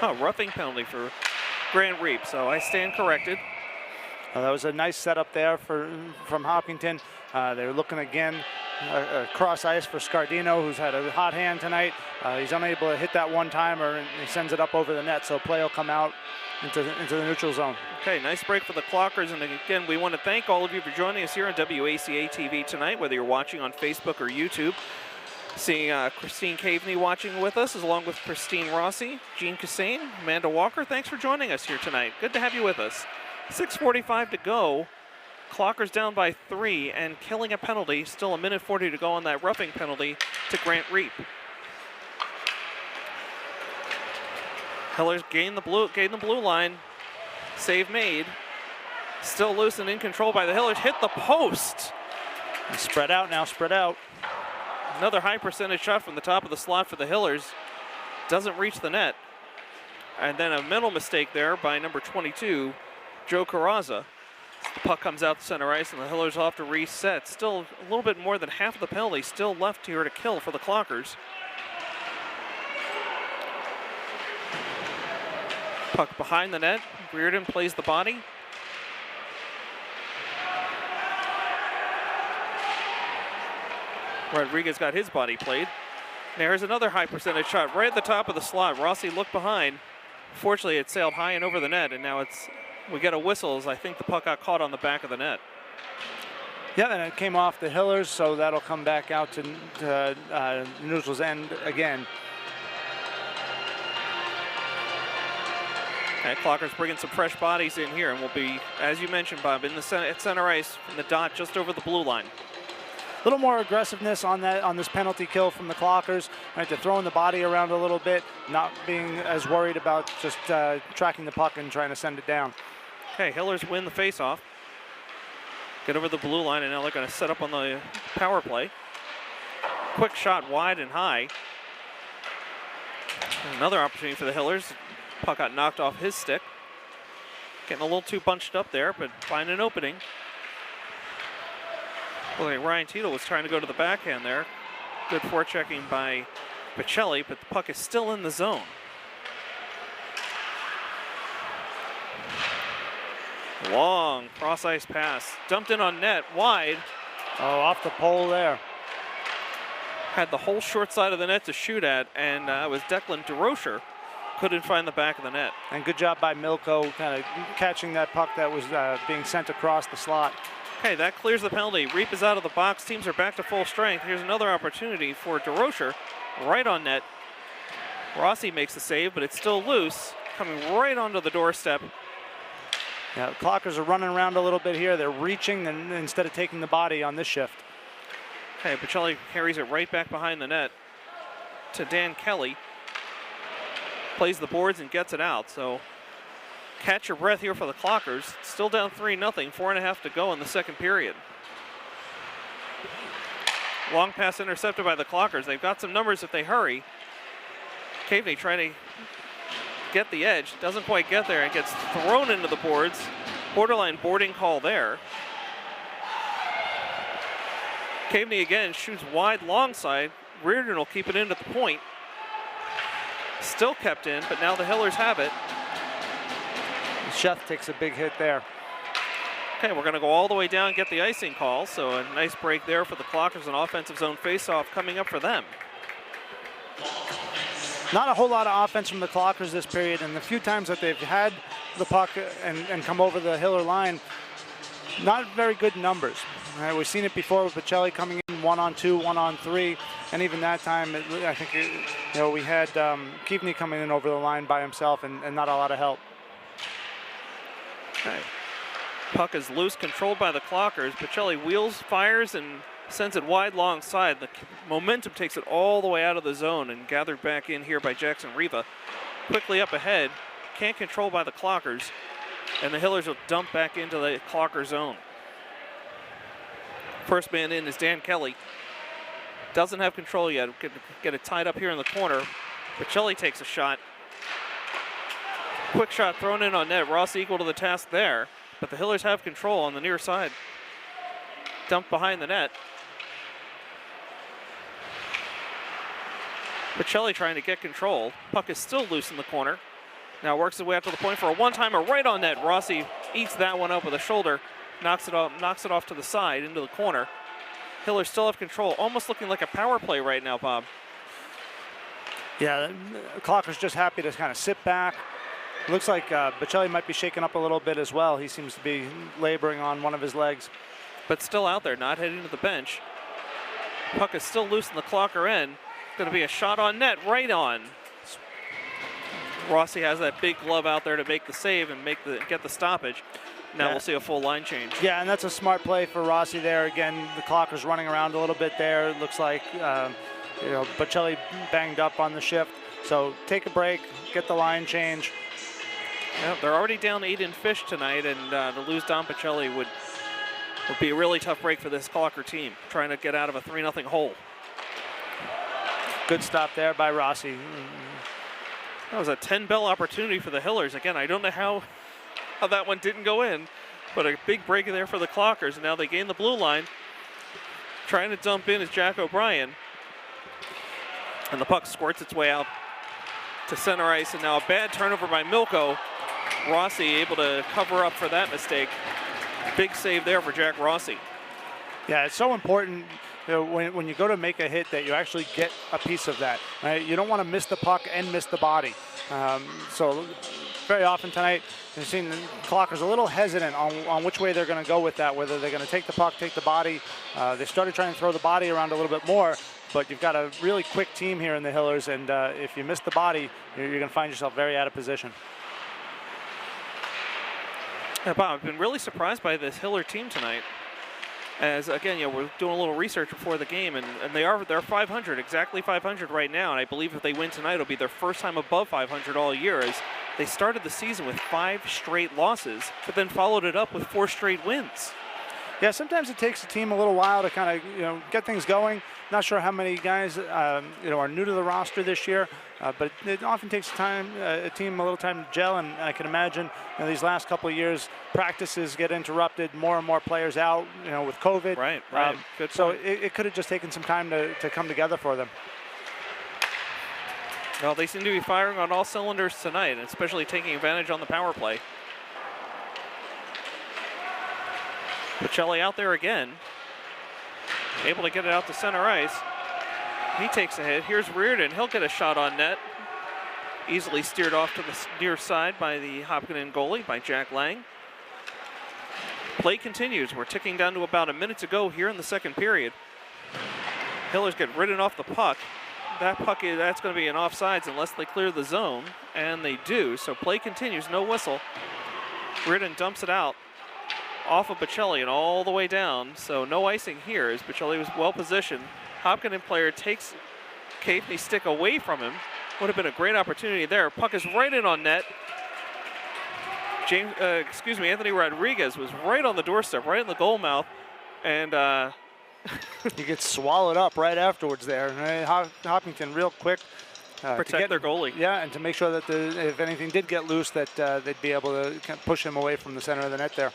S2: Oh, roughing penalty for Grant Reap, so I stand corrected.
S3: That was a nice setup there from Hopkinton. They're looking again cross ice for Scardino, who's had a hot hand tonight. He's unable to hit that one-timer, and he sends it up over the net, so play will come out into the neutral zone.
S2: Okay, nice break for the Clockers, and again, we want to thank all of you for joining us here on WACA-TV tonight, whether you're watching on Facebook or YouTube. Seeing Christine Caveney watching with us, along with Christine Rossi, Jean Cassane, Amanda Walker. Thanks for joining us here tonight. Good to have you with us. 6:45 to go. Clockers down by 3 and killing a penalty. Still a minute 40 to go on that roughing penalty to Grant Reap. Hillers gain the blue line. Save made. Still loose and in control by the Hillers. Hit the post.
S3: Spread out now, spread out.
S2: Another high percentage shot from the top of the slot for the Hillers. Doesn't reach the net. And then a mental mistake there by number 22, Joe Carrazza. The puck comes out to center ice, and the Hillers will have to reset. Still a little bit more than half of the penalty still left here to kill for the Clockers. Puck behind the net. Reardon plays the body. Rodriguez got his body played. There's another high percentage shot right at the top of the slot. Rossi looked behind. Fortunately, it sailed high and over the net, and now we get a whistle as I think the puck got caught on the back of the net.
S3: Yeah, and it came off the Hillers, so that'll come back out to neutral's end again.
S2: Okay, Clockers bringing some fresh bodies in here, and we'll be, as you mentioned, Bob, in the at center ice from the dot just over the blue line.
S3: A little more aggressiveness on this penalty kill from the Clockers. Right, they're throwing the body around a little bit, not being as worried about just tracking the puck and trying to send it down.
S2: Okay, Hillers win the faceoff. Get over the blue line, and now they're going to set up on the power play. Quick shot wide and high. Another opportunity for the Hillers. Puck got knocked off his stick. Getting a little too bunched up there, but find an opening. Well, Ryan Tito was trying to go to the backhand there. Good forechecking by Pacelli, but the puck is still in the zone. Long cross-ice pass. Dumped in on net, wide.
S3: Oh, off the pole there.
S2: Had the whole short side of the net to shoot at, and it was Declan DeRocher. Couldn't find the back of the net.
S3: And good job by Milko kind of catching that puck that was being sent across the slot.
S2: Okay, that clears the penalty. Reap is out of the box. Teams are back to full strength. Here's another opportunity for DeRocher. Right on net. Rossi makes the save, but it's still loose. Coming right onto the doorstep.
S3: Yeah, the Clockers are running around a little bit here. They're reaching instead of taking the body on this shift.
S2: Okay, Pacelli carries it right back behind the net. to Dan Kelly. Plays the boards and gets it out. So catch your breath here for the Clockers. Still down 3-0, 4.5 to go in the second period. Long pass intercepted by the Clockers. They've got some numbers if they hurry. Caveney trying to get the edge. Doesn't quite get there and gets thrown into the boards. Borderline boarding call there. Caveney again shoots wide long side. Reardon will keep it in at the point. Still kept in, but now the Hillers have it.
S3: Sheth takes a big hit there.
S2: Okay, we're going to go all the way down and get the icing call. So a nice break there for the Clockers, an offensive zone faceoff coming up for them.
S3: Not a whole lot of offense from the Clockers this period, and the few times that they've had the puck and come over the Hiller line, not very good numbers. We've seen it before with Bocelli coming in 1-on-2, 1-on-3, and even that time, I think we had Keaveney coming in over the line by himself and not a lot of help.
S2: Okay. Puck is loose, controlled by the Clockers. Bocelli wheels, fires, and sends it wide long side. The momentum takes it all the way out of the zone and gathered back in here by Jackson Riva. Quickly up ahead, can't control by the Clockers, and the Hillers will dump back into the Clocker zone. First man in is Dan Kelly. Doesn't have control yet. Get it tied up here in the corner. Bocelli takes a shot. Quick shot thrown in on net. Ross equal to the task there, but the Hillers have control on the near side. Dumped behind the net. Bocelli trying to get control. Puck is still loose in the corner. Now works his way out to the point for a one-timer right on net. Rossi eats that one up with a shoulder. Knocks it off to the side into the corner. Hillers still have control. Almost looking like a power play right now, Bob.
S3: Yeah, Clocker's just happy to kind of sit back. Looks like Bocelli might be shaken up a little bit as well. He seems to be laboring on one of his legs.
S2: But still out there, not heading to the bench. Puck is still loose in the Clocker end. Going to be a shot on net, right on. Rossi has that big glove out there to make the save and get the stoppage. Now we'll see a full line change.
S3: Yeah, and that's a smart play for Rossi there. Again, the Clocker's running around a little bit there. It looks like Bocelli banged up on the shift. So take a break, get the line change.
S2: Yeah, they're already down 8 in fish tonight, and to lose Don Bocelli would be a really tough break for this Clocker team, trying to get out of a 3-0 hole.
S3: Good stop there by Rossi.
S2: That was a 10-bell opportunity for the Hillers. Again, I don't know how that one didn't go in, but a big break there for the Clockers. And now they gain the blue line. Trying to dump in is Jack O'Brien. And the puck squirts its way out to center ice. And now a bad turnover by Milko. Rossi able to cover up for that mistake. Big save there for Jack Rossi.
S3: Yeah, it's so important when you go to make a hit that you actually get a piece of that. Right? You don't want to miss the puck and miss the body. So very often tonight, you've seen the Clockers a little hesitant on which way they're going to go with that, whether they're going to take the puck, take the body. They started trying to throw the body around a little bit more, but you've got a really quick team here in the Hillers, and if you miss the body, you're going to find yourself very out of position.
S2: Yeah, Bob, I've been really surprised by this Hiller team tonight. As again, we're doing a little research before the game, and they're 500, exactly 500 right now. And I believe if they win tonight, it'll be their first time above 500 all year. As they started the season with 5 straight losses, but then followed it up with 4 straight wins.
S3: Yeah, sometimes it takes a team a little while to kind of get things going. Not sure how many guys are new to the roster this year, but it often takes a team a little time to gel. And I can imagine these last couple of years, practices get interrupted, more and more players out, with COVID.
S2: Right. Good
S3: so
S2: point.
S3: it could have just taken some time to come together for them.
S2: Well, they seem to be firing on all cylinders tonight, and especially taking advantage on the power play. Bocelli out there again. Able to get it out to center ice. He takes a hit. Here's Reardon. He'll get a shot on net. Easily steered off to the near side by the Hopkinton goalie, by Jack Lang. Play continues. We're ticking down to about a minute to go here in the second period. Hillers get ridden off the puck. That's going to be an offsides unless they clear the zone, and they do. So play continues, no whistle. Reardon dumps it out off of Bocelli and all the way down. So no icing here as Bocelli was well positioned. Hopkinton player takes Caveney stick away from him. Would have been a great opportunity there. Puck is right in on net. Anthony Rodriguez was right on the doorstep, right in the goal mouth, and
S3: he gets swallowed up right afterwards there. Right? Hopkinton real quick.
S2: Protect their goalie.
S3: Yeah, and to make sure that if anything did get loose, that they'd be able to kind of push him away from the center of the net there.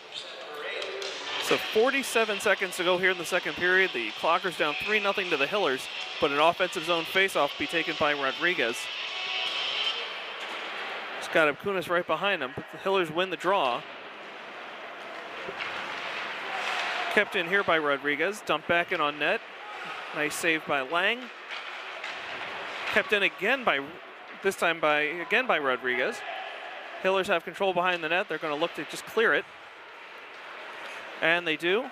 S2: So 47 seconds to go here in the second period. The Clockers down 3-0 to the Hillers, but an offensive zone faceoff be taken by Rodriguez. Scott Kunis right behind him, but the Hillers win the draw. Kept in here by Rodriguez, dumped back in on net. Nice save by Lang. Kept in again by Rodriguez. Hillers have control behind the net. They're going to look to just clear it. And they do.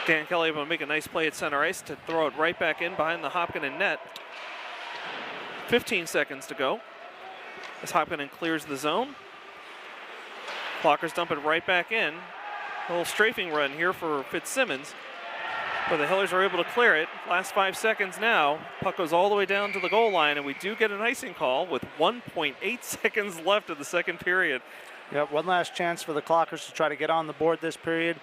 S2: Dan Kelly will make a nice play at center ice to throw it right back in behind the Hopkinton net. 15 seconds to go as Hopkinton clears the zone. Clockers dump it right back in. A little strafing run here for Fitzsimmons, but the Hillers are able to clear it. Last 5 seconds now. Puck goes all the way down to the goal line, and we do get an icing call with 1.8 seconds left of the second period.
S3: Yep, one last chance for the Clockers to try to get on the board this period.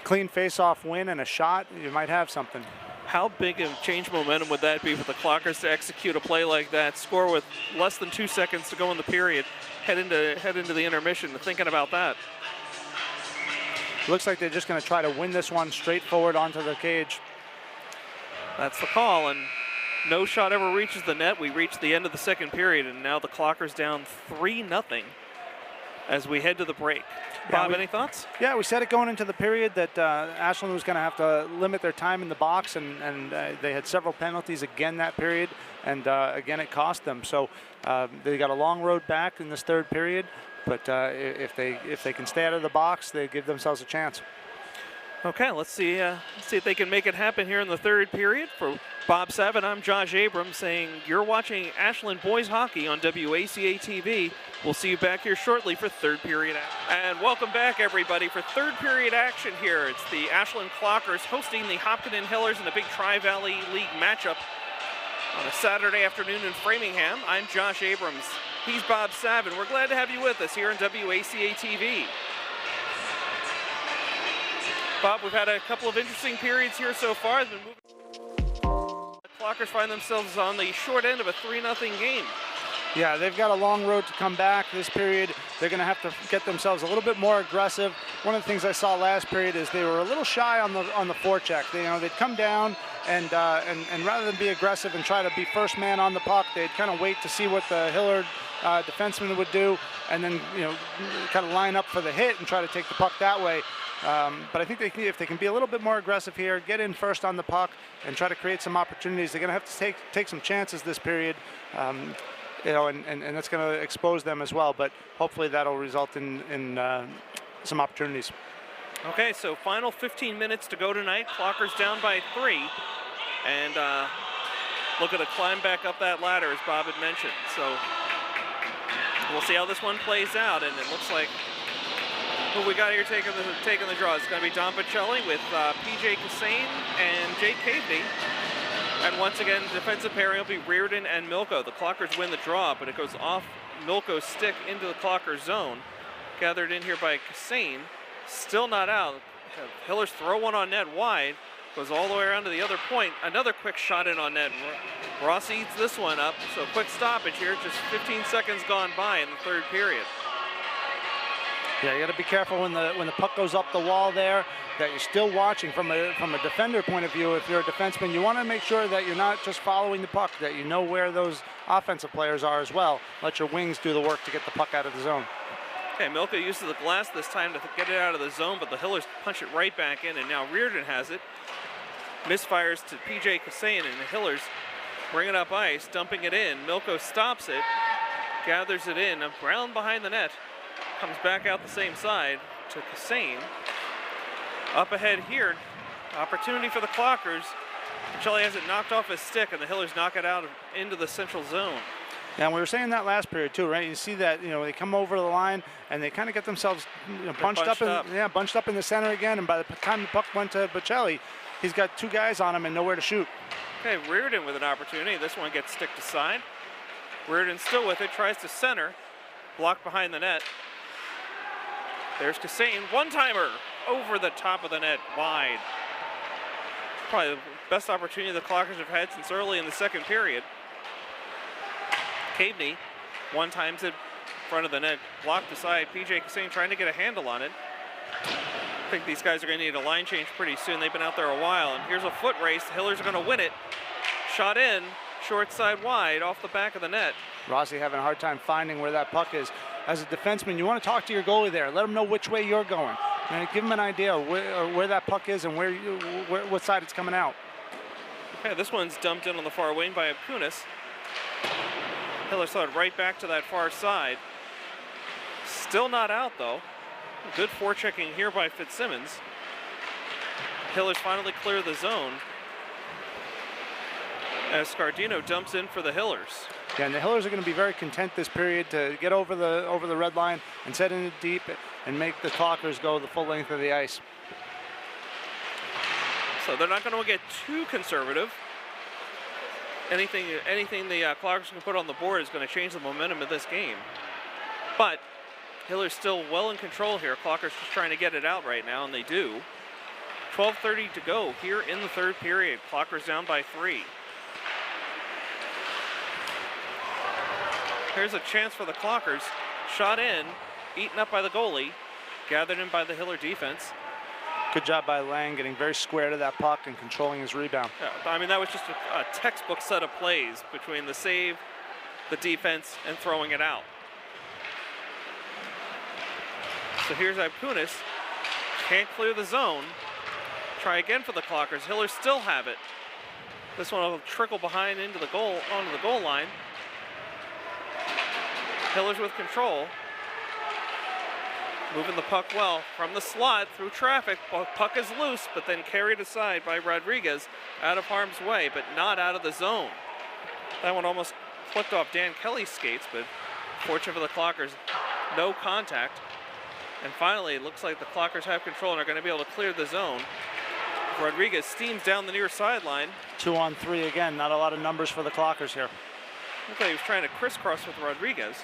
S3: Clean face-off win and a shot, you might have something.
S2: How big of change momentum would that be for the Clockers to execute a play like that, score with less than 2 seconds to go in the period, head into the intermission, thinking about that?
S3: Looks like they're just going to try to win this one straight forward onto the cage.
S2: That's the call, and no shot ever reaches the net. We reach the end of the second period, and now the Clockers down 3-0 as we head to the break. Bob, any thoughts?
S3: Yeah, we said it going into the period that Ashland was going to have to limit their time in the box, and they had several penalties again that period, and again it cost them. So they got a long road back in this third period, but if they can stay out of the box, they give themselves a chance.
S2: Okay, let's see if they can make it happen here in the third period. For Bob Savin, I'm Josh Abrams saying you're watching Ashland Boys Hockey on WACA-TV. We'll see you back here shortly for third period action. And welcome back, everybody, for third period action here. It's the Ashland Clockers hosting the Hopkinton Hillers in a big Tri-Valley League matchup on a Saturday afternoon in Framingham. I'm Josh Abrams. He's Bob Savin. We're glad to have you with us here on WACA-TV. Bob, we've had a couple of interesting periods here so far. The Clockers find themselves on the short end of a 3-0 game.
S3: Yeah, they've got a long road to come back this period. They're going to have to get themselves a little bit more aggressive. One of the things I saw last period is they were a little shy on the forecheck. They'd come down and rather than be aggressive and try to be first man on the puck, they'd kind of wait to see what the Hillard defenseman would do, and then kind of line up for the hit and try to take the puck that way. But I think if they can be a little bit more aggressive here, get in first on the puck, and try to create some opportunities, they're going to have to take some chances this period. And that's going to expose them as well. But hopefully that'll result in some opportunities.
S2: Okay, so final 15 minutes to go tonight. Clockers down by 3, and looking to climb back up that ladder, as Bob had mentioned. So we'll see how this one plays out, and it looks like who we got here taking the draw. It's going to be Don Pacelli with P.J. Cassane and Jake Caveney. And once again, defensive pairing will be Reardon and Milko. The Clockers win the draw, but it goes off Milko's stick into the Clockers zone. Gathered in here by Cassane. Still not out. Hillers throw one on net wide. Goes all the way around to the other point. Another quick shot in on net. Ross eats this one up. So quick stoppage here. Just 15 seconds gone by in the third period.
S3: Yeah, you got to be careful when the puck goes up the wall there, that you're still watching from a defender point of view. If you're a defenseman, you want to make sure that you're not just following the puck, that you know where those offensive players are as well. Let your wings do the work to get the puck out of the zone.
S2: Okay, Milko uses the glass this time to get it out of the zone, but the Hillers punch it right back in, and now Reardon has it. Misfires to P.J. Cassane, and the Hillers bring it up ice, dumping it in. Milko stops it, gathers it in, around behind the net. Comes back out the same side to Cassane. Up ahead here, opportunity for the Clockers. Pacelli has it knocked off his stick, and the Hillers knock it out into the central zone.
S3: Yeah, and we were saying that last period too, right? You see that they come over the line and they kind of get themselves bunched up in the center again. And by the time the puck went to Pacelli, he's got 2 guys on him and nowhere to shoot.
S2: Okay, Reardon with an opportunity. This one gets sticked aside. Reardon still with it, tries to center. Blocked behind the net. There's Kassane, one-timer over the top of the net, wide. Probably the best opportunity the Clockers have had since early in the second period. Caveney one-times it in front of the net, blocked aside. PJ Kassane trying to get a handle on it. I think these guys are going to need a line change pretty soon. They've been out there a while, and here's a foot race. The Hillers are going to win it. Shot in, short side wide, off the back of the net.
S3: Rossi having a hard time finding where that puck is. As a defenseman, you want to talk to your goalie there. Let him know which way you're going. And give him an idea of where that puck is and what side it's coming out.
S2: Okay, this one's dumped in on the far wing by Apunis. Hiller saw it right back to that far side. Still not out, though. Good forechecking here by Fitzsimmons. Hillers finally clear the zone as Scardino dumps in for the Hillers.
S3: Yeah, and the Hillers are going to be very content this period to get over the red line and set in it deep and make the Clockers go the full length of the ice.
S2: So they're not going to get too conservative. Anything the Clockers can put on the board is going to change the momentum of this game. But Hiller's still well in control here. Clockers just trying to get it out right now, and they do. 12:30 to go here in the third period. Clockers down by 3. Here's a chance for the Clockers. Shot in, eaten up by the goalie, gathered in by the Hiller defense.
S3: Good job by Lang getting very square to that puck and controlling his rebound.
S2: Yeah, I mean, that was just a textbook set of plays between the save, the defense, and throwing it out. So here's Apunis. Can't clear the zone. Try again for the Clockers. Hillers still have it. This one will trickle behind into the goal, onto the goal line. Hillers with control. Moving the puck well from the slot through traffic. Puck is loose, but then carried aside by Rodriguez out of harm's way, but not out of the zone. That one almost flipped off Dan Kelly's skates, but fortunate for the Clockers, no contact. And finally, it looks like the Clockers have control and are going to be able to clear the zone. Rodriguez steams down the near sideline.
S3: 2-on-3 again. Not a lot of numbers for the Clockers here.
S2: Looks like he was trying to crisscross with Rodriguez.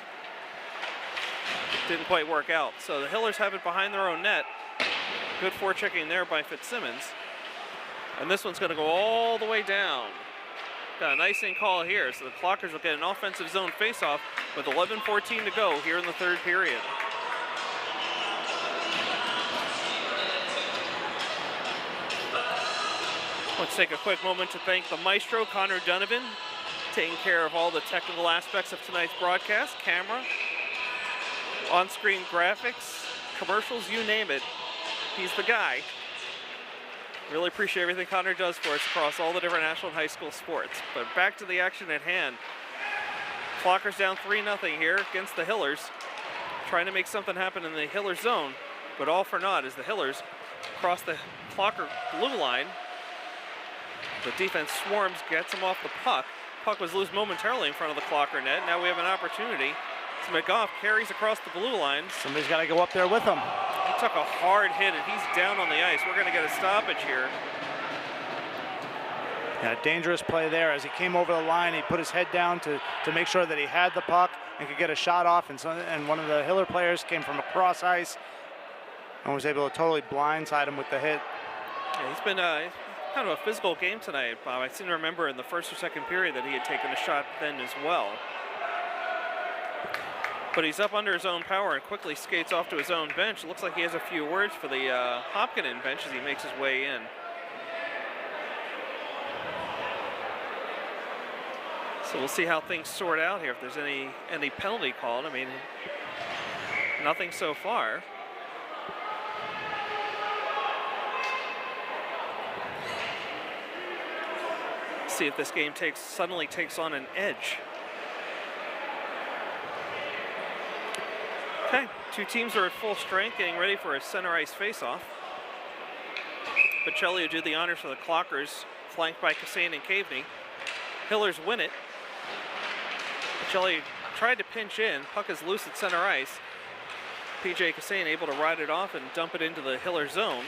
S2: Didn't quite work out. So the Hillers have it behind their own net. Good forechecking there by Fitzsimmons. And this one's going to go all the way down. Got an icing call here. So the Clockers will get an offensive zone faceoff with 11:14 to go here in the third period. Let's take a quick moment to thank the maestro, Connor Donovan, taking care of all the technical aspects of tonight's broadcast. Camera, on-screen graphics, commercials, you name it. He's the guy. Really appreciate everything Connor does for us across all the different national and high school sports. But back to the action at hand. Clockers down 3-0 here against the Hillers. Trying to make something happen in the Hiller zone, but all for naught as the Hillers cross the Clocker blue line. The defense swarms, gets him off the puck. Puck was loose momentarily in front of the Clocker net. Now we have an opportunity. So McGough carries across the blue line.
S3: Somebody's got to go up there with him.
S2: He took a hard hit and he's down on the ice. We're going to get a stoppage here.
S3: Yeah, dangerous play there. As he came over the line, he put his head down to make sure that he had the puck and could get a shot off. And one of the Hiller players came from across ice and was able to totally blindside him with the hit.
S2: Yeah, he's been kind of a physical game tonight, Bob. I seem to remember in the first or second period that he had taken a shot then as well. But he's up under his own power and quickly skates off to his own bench. It looks like he has a few words for the Hopkinton bench as he makes his way in. So we'll see how things sort out here, if there's any penalty called. I mean, nothing so far. See if this game suddenly takes on an edge. Okay, two teams are at full strength, getting ready for a center ice faceoff. Bocelli will do the honors for the Clockers, flanked by Kassane and Caveney. Hillers win it. Bocelli tried to pinch in. Puck is loose at center ice. PJ Kassane able to ride it off and dump it into the Hiller zone.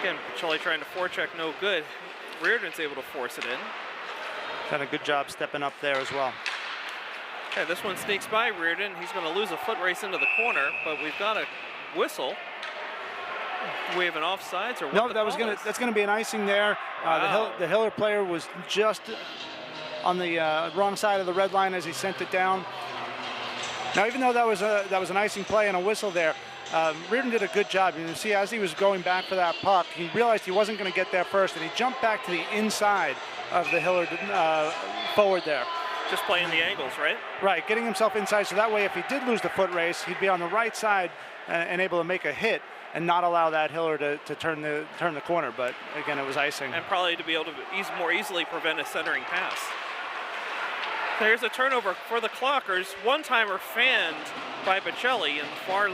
S2: Again, Pacelli trying to forecheck, no good. Reardon's able to force it in.
S3: Done a good job stepping up there as well.
S2: Okay, this one sneaks by Reardon. He's going to lose a foot race into the corner, but we've got a whistle. Do we have an offsides or what?
S3: No, that's gonna be an icing there.
S2: Wow.
S3: The Hiller player was just on the wrong side of the red line as he sent it down. Now, even though that was an icing play and a whistle there, Reardon did a good job. You can see as he was going back for that puck, he realized he wasn't going to get there first, and he jumped back to the inside of the Hiller forward there.
S2: Just playing the angles, right?
S3: Right, getting himself inside, so that way if he did lose the foot race, he'd be on the right side and able to make a hit and not allow that Hiller to turn the corner. But again, it was icing.
S2: And probably to be able to more easily prevent a centering pass. There's a turnover for the Clockers. One-timer fanned by Pacelli in the far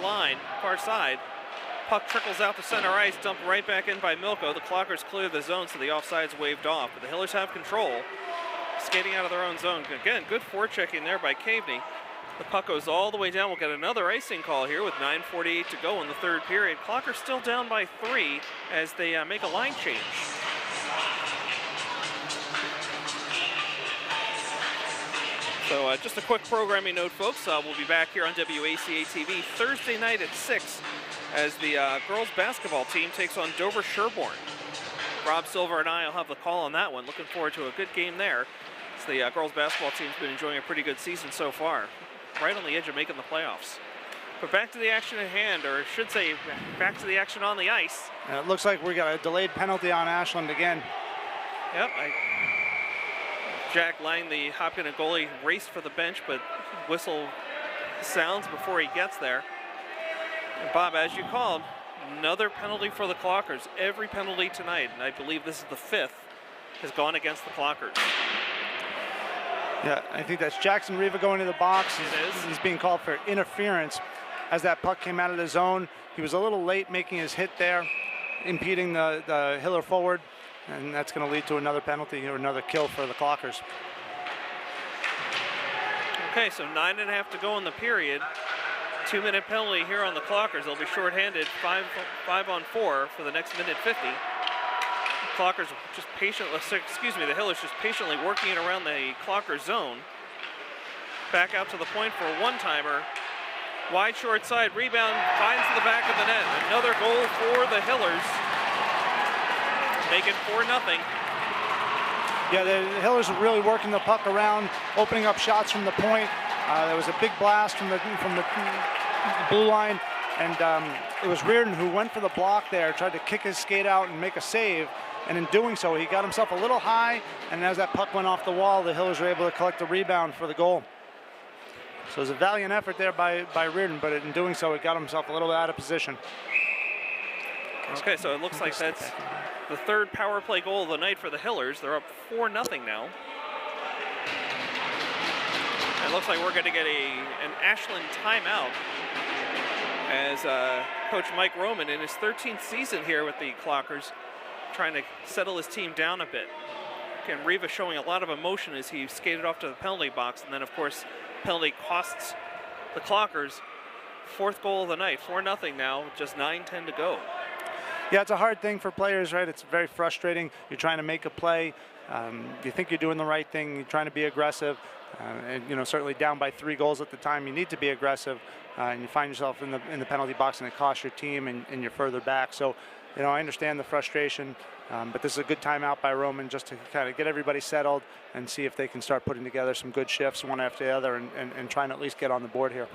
S2: side. Puck trickles out to center ice, dumped right back in by Milko. The Clockers clear the zone, so the offside's waved off. But the Hillers have control. Skating out of their own zone. Again, good forechecking there by Caveney. The puck goes all the way down. We'll get another icing call here with 9:48 to go in the third period. Clockers still down by 3 as they make a line change. So just a quick programming note, folks. We'll be back here on WACA-TV Thursday night at 6 as the girls basketball team takes on Dover Sherborne. Rob Silver and I will have the call on that one. Looking forward to a good game there. So the girls basketball team's been enjoying a pretty good season so far. Right on the edge of making the playoffs. But back to the action at hand, or I should say back to the action on the ice.
S3: And it looks like we got a delayed penalty on Ashland again.
S2: Yep, Jack Lang, the Hopkinton goalie, raced for the bench, but whistle sounds before he gets there. And Bob, as you called, another penalty for the Clockers. Every penalty tonight, and I believe this is the 5th, has gone against the Clockers.
S3: Yeah, I think that's Jackson Riva going to the box.
S2: It is.
S3: He's being called for interference as that puck came out of the zone. He was a little late making his hit there, impeding the Hiller forward, and that's going to lead to another penalty or another kill for the Clockers.
S2: Okay, so 9.5 to go in the period. 2-minute penalty here on the Clockers. They'll be shorthanded 5 on 4 for the next minute 50. Clockers just the Hillers just patiently working it around the Clockers zone. Back out to the point for a one-timer. Wide short side rebound, finds the back of the net. Another goal for the Hillers. Make it 4-0.
S3: Yeah, the Hillers are really working the puck around, opening up shots from the point. There was a big blast from the blue line, and it was Reardon who went for the block there, tried to kick his skate out and make a save. And in doing so, he got himself a little high, and as that puck went off the wall, the Hillers were able to collect the rebound for the goal. So it was a valiant effort there by Reardon, but in doing so, he got himself a little bit out of position.
S2: Okay, so it looks like that's the third power play goal of the night for the Hillers. They're up 4-0 now. It looks like we're going to get an Ashland timeout as Coach Mike Roman, in his 13th season here with the Clockers, trying to settle his team down a bit. Again, Riva showing a lot of emotion as he skated off to the penalty box, and then of course penalty costs the Clockers. 4th goal of the night, 4-0 now, with just 9:10 to go.
S3: Yeah, it's a hard thing for players, right? It's very frustrating. You're trying to make a play. You think you're doing the right thing. You're trying to be aggressive. And certainly down by 3 goals at the time, you need to be aggressive. And you find yourself in the penalty box, and it costs your team, and you're further back. So, I understand the frustration, but this is a good timeout by Roman just to kind of get everybody settled and see if they can start putting together some good shifts one after the other and trying to at least get on the board here.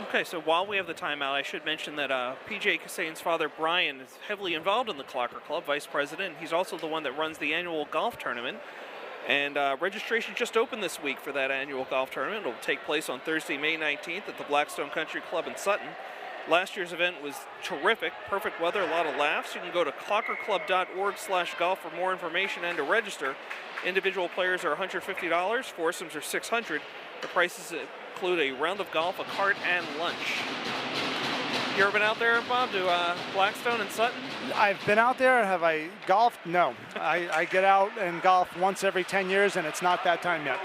S2: Okay, so while we have the timeout, I should mention that P.J. Kassane's father, Brian, is heavily involved in the Clocker Club, vice president. He's also the one that runs the annual golf tournament. And registration just opened this week for that annual golf tournament. It'll take place on Thursday, May 19th at the Blackstone Country Club in Sutton. Last year's event was terrific, perfect weather, a lot of laughs. You can go to clockerclub.org/golf for more information and to register. Individual players are $150, foursomes are $600. The prices include a round of golf, a cart, and lunch. You ever been out there, Bob, to Blackstone and Sutton?
S3: I've been out there. Have I golfed? No. I get out and golf once every 10 years, and it's not that time yet.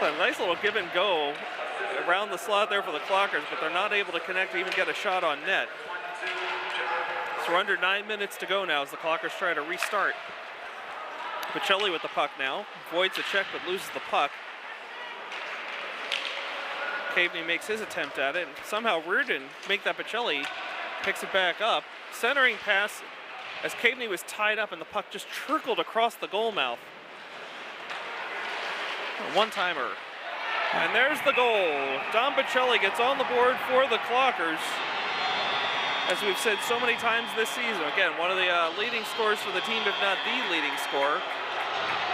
S2: A nice little give and go around the slot there for the Clockers, but they're not able to connect to even get a shot on net. So we're under 9 minutes to go now as the Clockers try to restart. Pacelli with the puck now, voids the check but loses the puck. Caveney makes his attempt at it, and somehow Reardon make that Pacelli, picks it back up. Centering pass as Caveney was tied up and the puck just trickled across the goal mouth. A one-timer. And there's the goal. Dom Pacelli gets on the board for the Clockers. As we've said so many times this season, again, one of the leading scorers for the team, if not the leading scorer,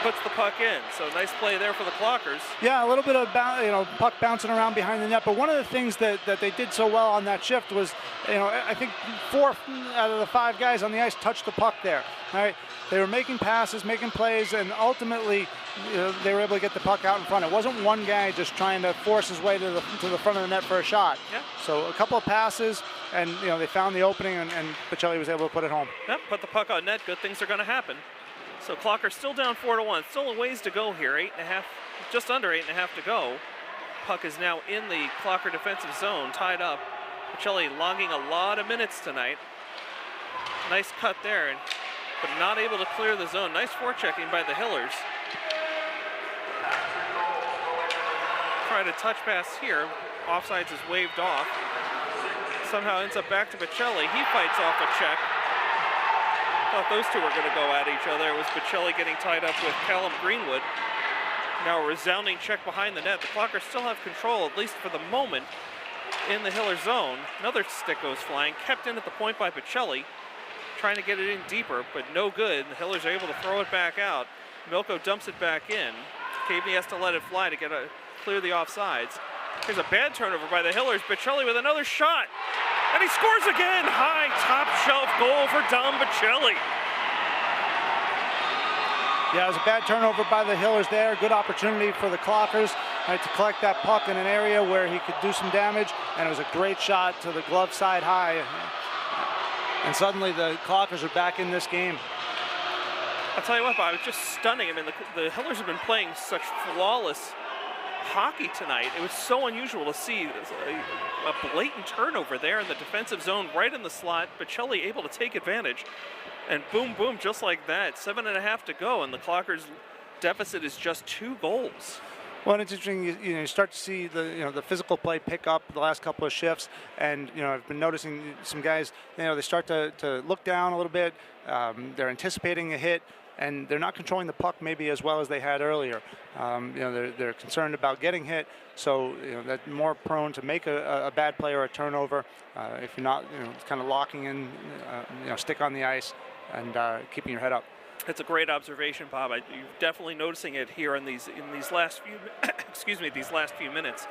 S2: puts the puck in. So nice play there for the Clockers.
S3: Yeah, a little bit of puck bouncing around behind the net. But one of the things that they did so well on that shift was, I think 4 out of the 5 guys on the ice touched the puck there. All right, they were making passes, making plays, and ultimately they were able to get the puck out in front. It wasn't one guy just trying to force his way to the front of the net for a shot.
S2: Yeah.
S3: So a couple of passes, and they found the opening, and Pacelli was able to put it home.
S2: Yep, put the puck on net. Good things are going to happen. So Clockers still down 4-1. Still a ways to go here. 8.5, just under 8.5 to go. Puck is now in the Clocker defensive zone, tied up. Pacelli logging a lot of minutes tonight. Nice cut there, but not able to clear the zone. Nice forechecking by the Hillers. Try to touch pass here. Offsides is waved off. Somehow ends up back to Pacelli. He fights off a check. Thought those two were going to go at each other. It was Pacelli getting tied up with Callum Greenwood. Now a resounding check behind the net. The Clockers still have control, at least for the moment, in the Hiller zone. Another stick goes flying, kept in at the point by Pacelli, trying to get it in deeper, but no good. The Hillers are able to throw it back out. Milko dumps it back in. Caveney has to let it fly to clear the offsides. Here's a bad turnover by the Hillers. Pacelli with another shot. And he scores again. High top shelf goal for Dom Pacelli.
S3: Yeah, it was a bad turnover by the Hillers there. Good opportunity for the Clockers to collect that puck in an area where he could do some damage. And it was a great shot to the glove side high. And suddenly the Clockers are back in this game.
S2: I'll tell you what, Bob, it's just stunning. I mean, the Hillers have been playing such flawless hockey tonight. It was so unusual to see a blatant turnover there in the defensive zone, right in the slot. Pacelli able to take advantage, and boom, boom, just like that. 7.5 to go, and the Clockers' deficit is just 2 goals.
S3: Well, it's interesting. You start to see the physical play pick up the last couple of shifts, and I've been noticing some guys. They start to look down a little bit. They're anticipating a hit, and they're not controlling the puck maybe as well as they had earlier. They're concerned about getting hit, so they're more prone to make a bad play or a turnover if you're not kind of locking in, stick on the ice and keeping your head up.
S2: It's a great observation, Bob. You're definitely noticing it here in these last few these last few minutes,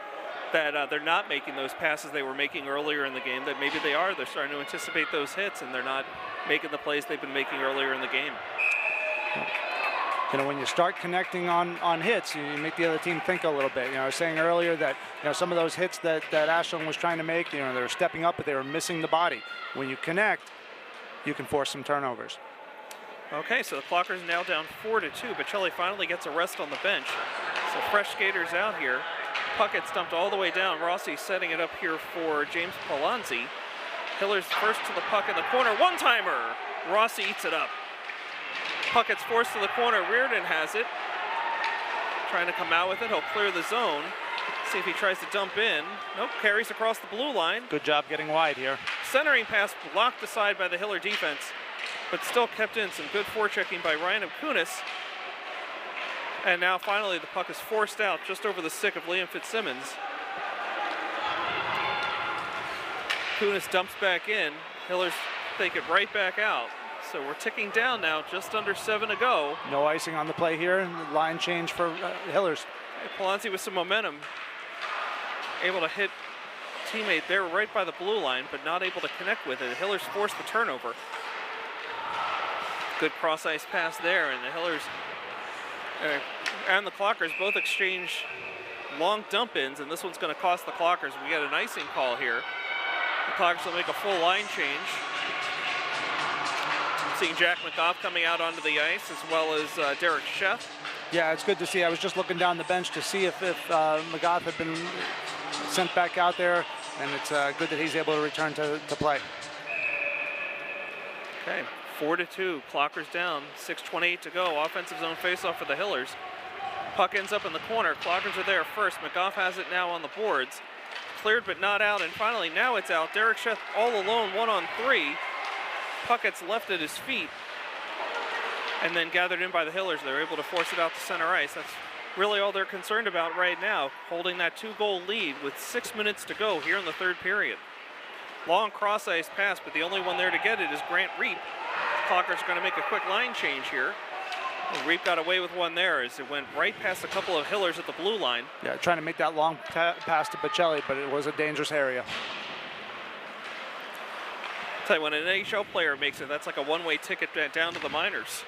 S2: that they're not making those passes they were making earlier in the game. That maybe they are. They're starting to anticipate those hits, and they're not making the plays they've been making earlier in the game.
S3: When you start connecting on hits, you make the other team think a little bit. I was saying earlier that some of those hits that Ashland was trying to make, they were stepping up, but they were missing the body. When you connect, you can force some turnovers.
S2: Okay, so the Clockers now down 4-2. Pacelli finally gets a rest on the bench. So fresh skaters out here. Puck gets dumped all the way down. Rossi setting it up here for James Polanzi. Hillers first to the puck in the corner. One-timer. Rossi eats it up. Puck gets forced to the corner. Reardon has it. Trying to come out with it. He'll clear the zone. See if he tries to dump in. Nope, carries across the blue line.
S3: Good job getting wide here.
S2: Centering pass blocked aside by the Hiller defense, but still kept in. Some good forechecking by Ryan Kunis. And now finally the puck is forced out just over the stick of Liam Fitzsimmons. Kunis dumps back in. Hillers take it right back out. So we're ticking down now, just under 7 to go.
S3: No icing on the play here. Line change for Hillers.
S2: Polanzi with some momentum. Able to hit teammate there right by the blue line, but not able to connect with it. The Hillers forced the turnover. Good cross-ice pass there, and the Hillers and the Clockers both exchange long dump-ins, and this one's going to cost the Clockers. We got an icing call here. The Clockers will make a full line change. Seeing Jack McGough coming out onto the ice, as well as Derek Sheff.
S3: Yeah, it's good to see. I was just looking down the bench to see if McGough had been sent back out there, and it's good that he's able to return to play.
S2: Okay, 4-2, Clockers down, 6:28 to go. Offensive zone faceoff for the Hillers. Puck ends up in the corner. Clockers are there first. McGough has it now on the boards. Cleared but not out, and finally now it's out. Derek Sheth all alone, 1-on-3. Puck gets left at his feet and then gathered in by the Hillers. They're able to force it out to center ice. That's really all they're concerned about right now, holding that 2-goal lead with 6 minutes to go here in the third period. Long cross-ice pass, but the only one there to get it is Grant Reap. Clockers are going to make a quick line change here. And Reap got away with one there as it went right past a couple of Hillers at the blue line.
S3: Yeah, trying to make that long pass to Bocelli, but it was a dangerous area.
S2: Tell you, when an NHL player makes it, that's like a one-way ticket down to the minors.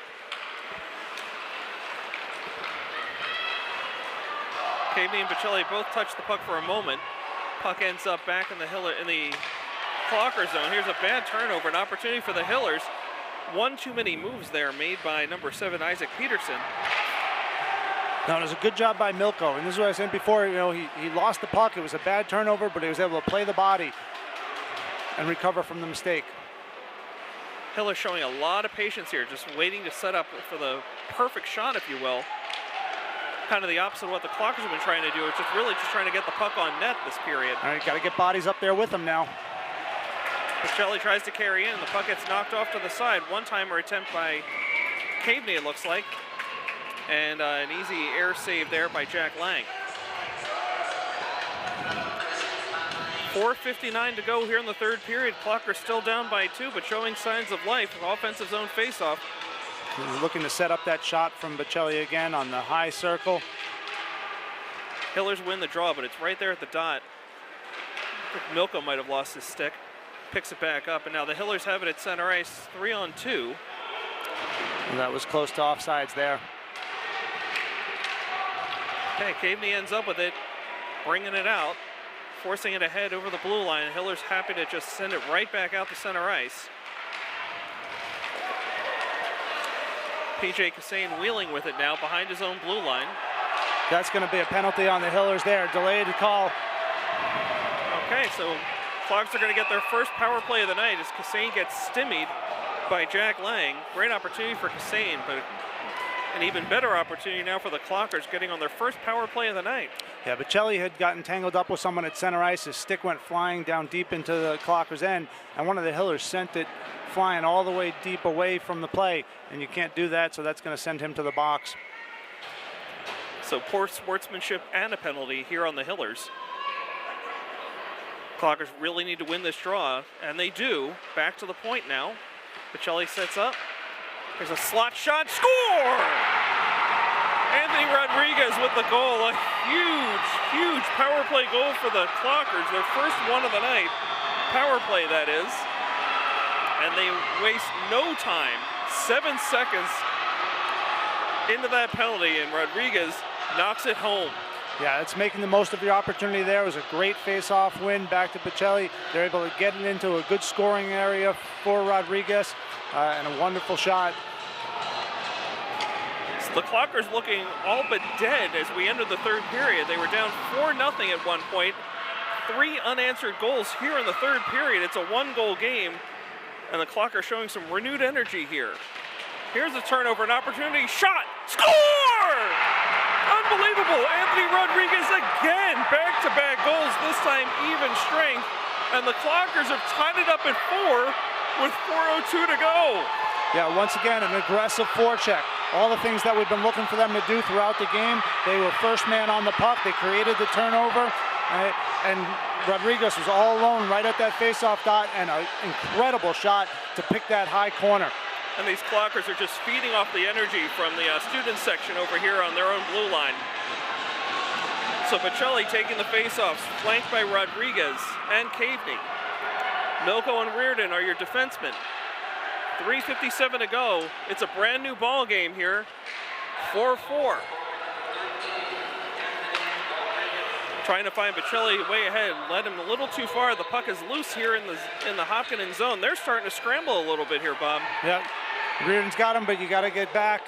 S2: Cavney and Bocelli both touch the puck for a moment. Puck ends up back in the Clocker zone. Here's a bad turnover, an opportunity for the Hillers. One too many moves there made by number 7, Isaac Peterson.
S3: No, it was a good job by Milko, and this is what I said before. You know, he lost the puck. It was a bad turnover, but he was able to play the body and recover from the mistake.
S2: Hiller showing a lot of patience here, just waiting to set up for the perfect shot, if you will. Kind of the opposite of what the Clockers have been trying to do. It's just really just trying to get the puck on net this period.
S3: All right, got to get bodies up there with him now.
S2: Bocelli tries to carry in. The puck gets knocked off to the side. One-timer attempt by Cavney, it looks like. And an easy air save there by Jack Lang. 4:59 to go here in the third period. Clockers still down by 2, but showing signs of life with offensive zone faceoff.
S3: He's looking to set up that shot from Bocelli again on the high circle.
S2: Hillers win the draw, but it's right there at the dot. I think Milko might have lost his stick. Picks it back up, and now the Hillers have it at center ice, 3-on-2.
S3: And that was close to offsides there.
S2: Okay, Cavney ends up with it, bringing it out, forcing it ahead over the blue line. Hillers happy to just send it right back out to center ice. PJ Kassane wheeling with it now behind his own blue line.
S3: That's going to be a penalty on the Hillers there. Delayed call.
S2: Okay, so Clogs are going to get their first power play of the night as Kassane gets stymied by Jack Lang. Great opportunity for Kassane, but an even better opportunity now for the Clockers getting on their first power play of the night.
S3: Yeah, Bocelli had gotten tangled up with someone at center ice. His stick went flying down deep into the Clockers' end, and one of the Hillers sent it flying all the way deep away from the play, and you can't do that, so that's going to send him to the box.
S2: So poor sportsmanship and a penalty here on the Hillers. Clockers really need to win this draw, and they do. Back to the point now. Bocelli sets up. There's a slot shot. Score! Anthony Rodriguez with the goal. A huge, huge power play goal for the Clockers. Their first one of the night. Power play, that is. And they waste no time. 7 seconds into that penalty, and Rodriguez knocks it home.
S3: Yeah, it's making the most of your opportunity there. It was a great face-off win back to Bocelli. They're able to get it into a good scoring area for Rodriguez, and a wonderful shot.
S2: So the Clockers looking all but dead as we entered the third period. They were down 4-0 at one point. 3 unanswered goals here in the third period. It's a 1-goal game, and the Clockers showing some renewed energy here. Here's a turnover, an opportunity, shot, score! Unbelievable, Anthony Rodriguez again, back-to-back goals, this time even strength, and the Clockers have tied it up at 4 with 4:02 to go.
S3: Yeah, once again, an aggressive forecheck. All the things that we've been looking for them to do throughout the game. They were first man on the puck, they created the turnover, and Rodriguez was all alone right at that face-off dot, and an incredible shot to pick that high corner.
S2: And these Clockers are just feeding off the energy from the student section over here on their own blue line. So Bocelli taking the faceoffs, flanked by Rodriguez and Cavney. Milko and Reardon are your defensemen. 3:57 to go. It's a brand new ball game here. 4-4. Trying to find Bocelli way ahead, led him a little too far. The puck is loose here in the Hopkinton zone. They're starting to scramble a little bit here, Bob.
S3: Yeah, Reardon's got him, but you got to get back.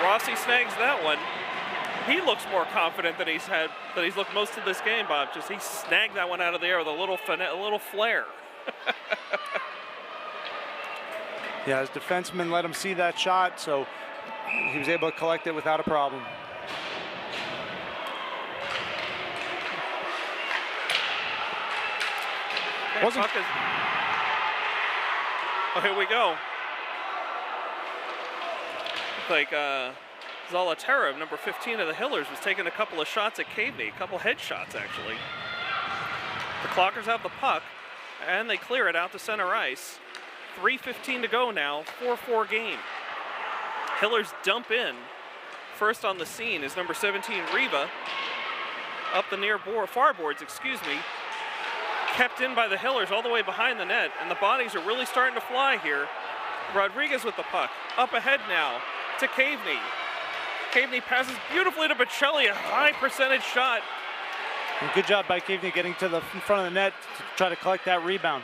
S2: Rossi snags that one. he looks more confident than he's looked most of this game, Bob. Just he snagged that one out of the air with a little flair.
S3: Yeah, his defenseman let him see that shot, so he was able to collect it without a problem.
S2: Oh, here we go. Looks like Zalatarov, number 15 of the Hillers, was taking a couple of shots at Kaveny, a couple head shots actually. The Clockers have the puck, and they clear it out to center ice. 3:15 to go now, 4-4 game. Hillers dump in. First on the scene is number 17, Reba, up the far boards, kept in by the Hillers all the way behind the net, and the bodies are really starting to fly here. Rodriguez with the puck, up ahead now to Kaveny. Kaveny passes beautifully to Bocelli, a high percentage shot.
S3: And good job by Kaveny getting to the front of the net to try to collect that rebound.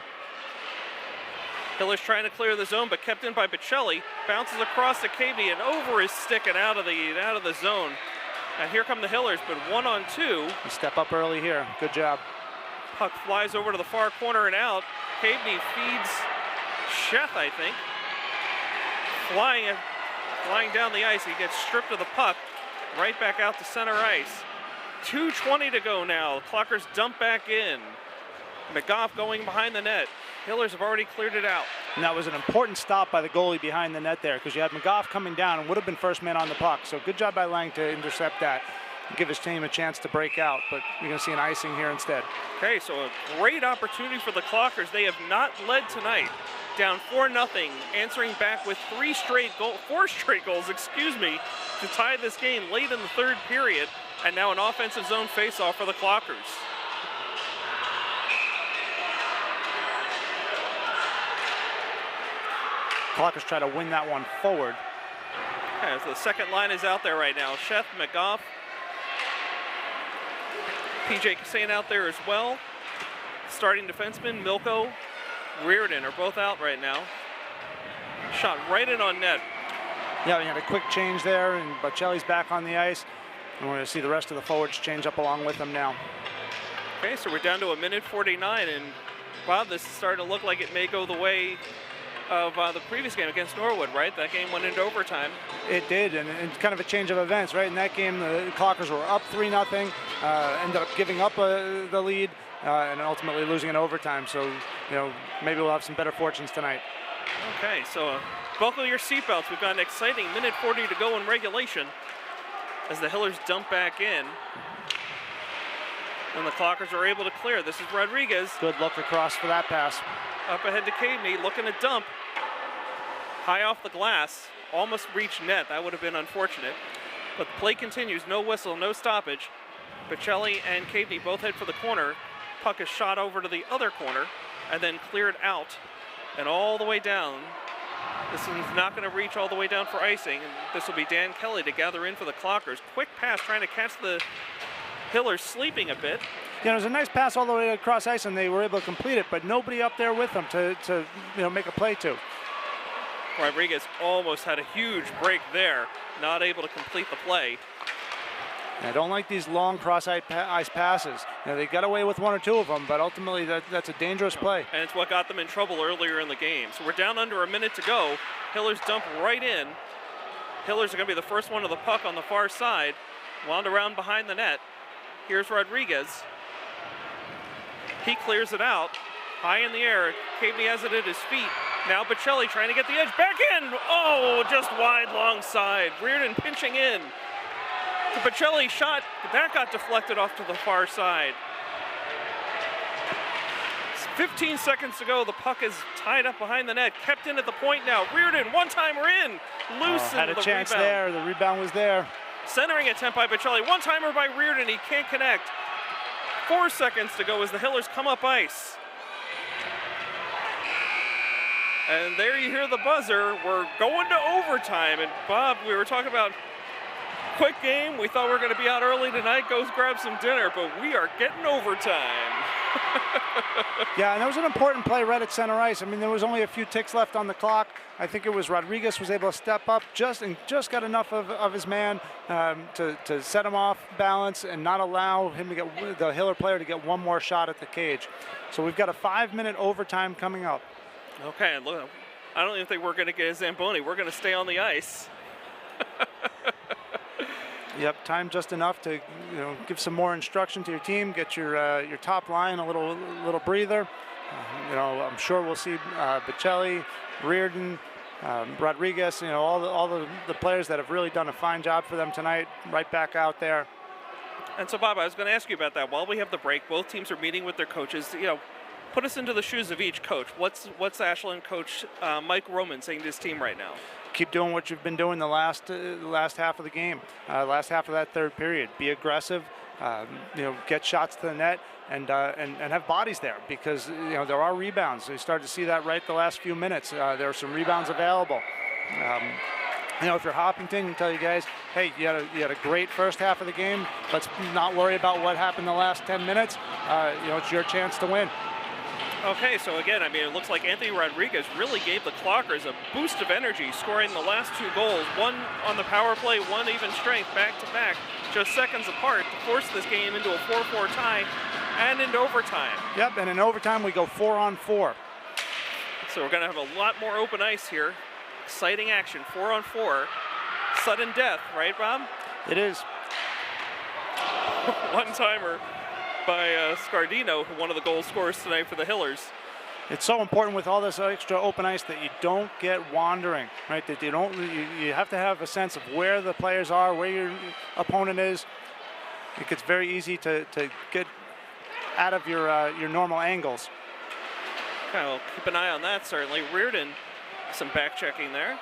S2: Hillers trying to clear the zone, but kept in by Bocelli. Bounces across to Kaveny and over his stick and out of the zone. And here come the Hillers, but 1-on-2.
S3: You step up early here. Good job.
S2: Puck flies over to the far corner and out. Kaveny feeds Sheth, I think. Flying down the ice. He gets stripped of the puck. Right back out to center ice. 2:20 to go now. Clockers dump back in. McGough going behind the net. Hillers have already cleared it out.
S3: And that was an important stop by the goalie behind the net there, because you had McGough coming down and would have been first man on the puck. So good job by Lang to intercept that and give his team a chance to break out. But you're going to see an icing here instead.
S2: Okay, so a great opportunity for the Clockers. They have not led tonight. Down 4-0, answering back with 4 straight goals, to tie this game late in the third period. And now an offensive zone faceoff for the Clockers.
S3: Clockers try to win that one forward.
S2: Okay, so the second line is out there right now. Sheth, McGough, PJ Kassane out there as well. Starting defenseman, Milko, Reardon are both out right now. Shot right in on net.
S3: Yeah, we had a quick change there, and Bocelli's back on the ice. And we're going to see the rest of the forwards change up along with him now.
S2: Okay, so we're down to 1:49, and Bob, this is starting to look like it may go the way of the previous game against Norwood, right? That game went into overtime.
S3: It did, and it's kind of a change of events, right? In that game, the Clockers were up 3-0, ended up giving up the lead, and ultimately losing in overtime. So, maybe we'll have some better fortunes tonight.
S2: Okay, so buckle your seatbelts. We've got an exciting 1:40 to go in regulation as the Hillers dump back in. And the Clockers are able to clear. This is Rodriguez.
S3: Good look across for that pass.
S2: Up ahead to Kaveny, looking to dump. High off the glass, almost reached net. That would have been unfortunate. But the play continues, no whistle, no stoppage. Bocelli and Kaveny both head for the corner. Puck is shot over to the other corner and then cleared out and all the way down. This is not going to reach all the way down for icing. And this will be Dan Kelly to gather in for the Clockers. Quick pass trying to catch the Hillers sleeping a bit.
S3: Yeah, it was a nice pass all the way across ice, and they were able to complete it, but nobody up there with them to make a play to.
S2: Rodriguez almost had a huge break there, not able to complete the play.
S3: I don't like these long cross-ice passes. They got away with 1 or 2 of them, but ultimately that's a dangerous play.
S2: And it's what got them in trouble earlier in the game. So we're down under a minute to go. Hillers dump right in. Hillers are going to be the first one to the puck on the far side. Wound around behind the net. Here's Rodriguez. He clears it out. High in the air. Kaveny has it at his feet. Now Bocelli trying to get the edge. Back in! Oh, just wide, long side. Reardon pinching in. The Bocelli shot, but that got deflected off to the far side. 15 seconds to go. The puck is tied up behind the net. Kept in at the point now. Reardon, one-timer in. Loose
S3: had a
S2: the
S3: chance
S2: rebound.
S3: there. The rebound was there.
S2: Centering attempt by Bocelli. One-timer by Reardon. He can't connect. 4 seconds to go as the Hillers come up ice. And there you hear the buzzer. We're going to overtime. And Bob, we were talking about quick game. We thought we were going to be out early tonight. Go grab some dinner, but we are getting overtime.
S3: Yeah, and there was an important play right at center ice. I mean, there was only a few ticks left on the clock. I think it was Rodriguez was able to step up just got enough of his man to set him off balance and not allow him to get the Hiller player to get one more shot at the cage. So we've got a 5-minute overtime coming up.
S2: Okay, look, I don't even think we're going to get a Zamboni. We're going to stay on the ice.
S3: Yep, time just enough to give some more instruction to your team, get your top line a little breather. I'm sure we'll see Bocelli, Reardon, Rodriguez, all the players that have really done a fine job for them tonight, right back out there.
S2: And so, Bob, I was going to ask you about that. While we have the break, both teams are meeting with their coaches. Put us into the shoes of each coach. What's Ashland coach Mike Roman saying to his team right now?
S3: Keep doing what you've been doing the last half of the game, last half of that third period. Be aggressive, get shots to the net, and have bodies there, because there are rebounds. We started to see that right the last few minutes. There are some rebounds available. If you're Hopkinton, you tell you guys, hey, you had a great first half of the game. Let's not worry about what happened the last 10 minutes. It's your chance to win.
S2: Okay, so again, I mean, it looks like Anthony Rodriguez really gave the Clockers a boost of energy, scoring the last 2 goals, one on the power play, one even strength, back-to-back, just seconds apart, to force this game into a 4-4 tie and into overtime.
S3: Yep, and in overtime we go 4-on-4.
S2: So we're going to have a lot more open ice here. Exciting action, 4-on-4. Sudden death, right, Bob?
S3: It is.
S2: One-timer by Scardino, one of the goal scorers tonight for the Hillers.
S3: It's so important with all this extra open ice that you don't get wandering, right? That you have to have a sense of where the players are, where your opponent is. It gets very easy to get out of your normal angles.
S2: Okay, well, keep an eye on that, certainly. Reardon, some back checking there.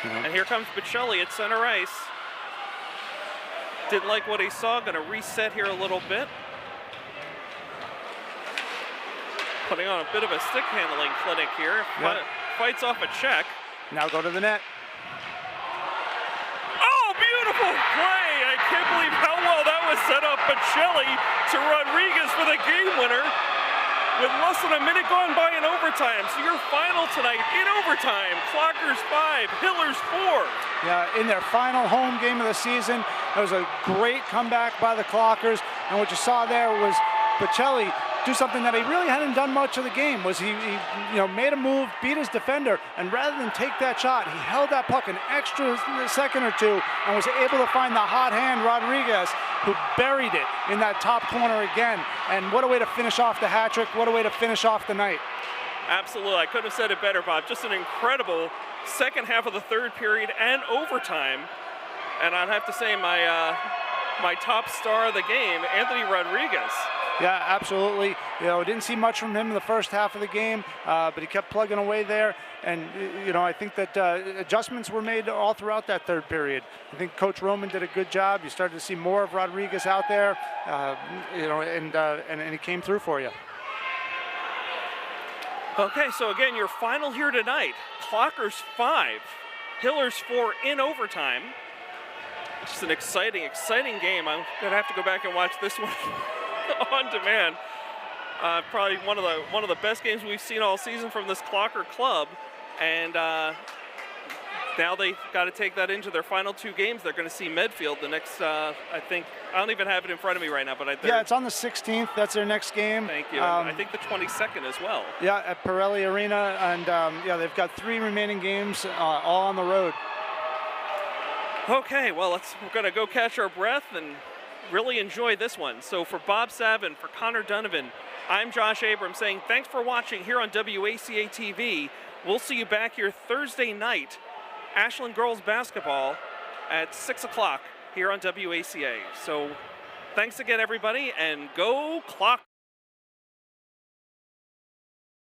S2: And here comes Bocelli at center ice. Didn't like what he saw, going to reset here a little bit. Putting on a bit of a stick handling clinic here.
S3: Yep.
S2: Fights off a check.
S3: Now go to the net.
S2: Oh, beautiful play! I can't believe how well that was set up. Bocelli to Rodriguez for the game winner with less than a minute gone by in overtime. So your final tonight in overtime, Clockers 5, Hillers 4.
S3: Yeah, in their final home game of the season, it was a great comeback by the Clockers. And what you saw there was Bocelli do something that he really hadn't done much of the game. Was he made a move, beat his defender, and rather than take that shot, he held that puck an extra second or two and was able to find the hot hand Rodriguez, who buried it in that top corner again. And what a way to finish off the hat trick, what a way to finish off the night.
S2: Absolutely, I couldn't have said it better, Bob. Just an incredible second half of the third period and overtime. And I'd have to say my top star of the game, Anthony Rodriguez.
S3: Yeah, absolutely. Didn't see much from him in the first half of the game, but he kept plugging away there. And, I think that adjustments were made all throughout that third period. I think Coach Roman did a good job. You started to see more of Rodriguez out there, and he came through for you.
S2: Okay, so again, your final here tonight, Clockers 5, Hillers 4 in overtime. Just an exciting game. I'm going to have to go back and watch this one on demand. Probably one of the best games we've seen all season from this Clocker club, and now they've got to take that into their final 2 games. They're going to see Medfield the next. I don't even have it in front of me right now, but
S3: yeah, it's on the 16th. That's their next game.
S2: Thank you. I think the 22nd as well.
S3: Yeah, at Pirelli Arena, and they've got 3 remaining games, all on the road.
S2: Okay, well, we're going to go catch our breath and really enjoy this one. So for Bob Savin, for Connor Donovan, I'm Josh Abrams saying thanks for watching here on WACA-TV. We'll see you back here Thursday night, Ashland girls basketball at 6 o'clock here on WACA. So thanks again, everybody, and go Clock!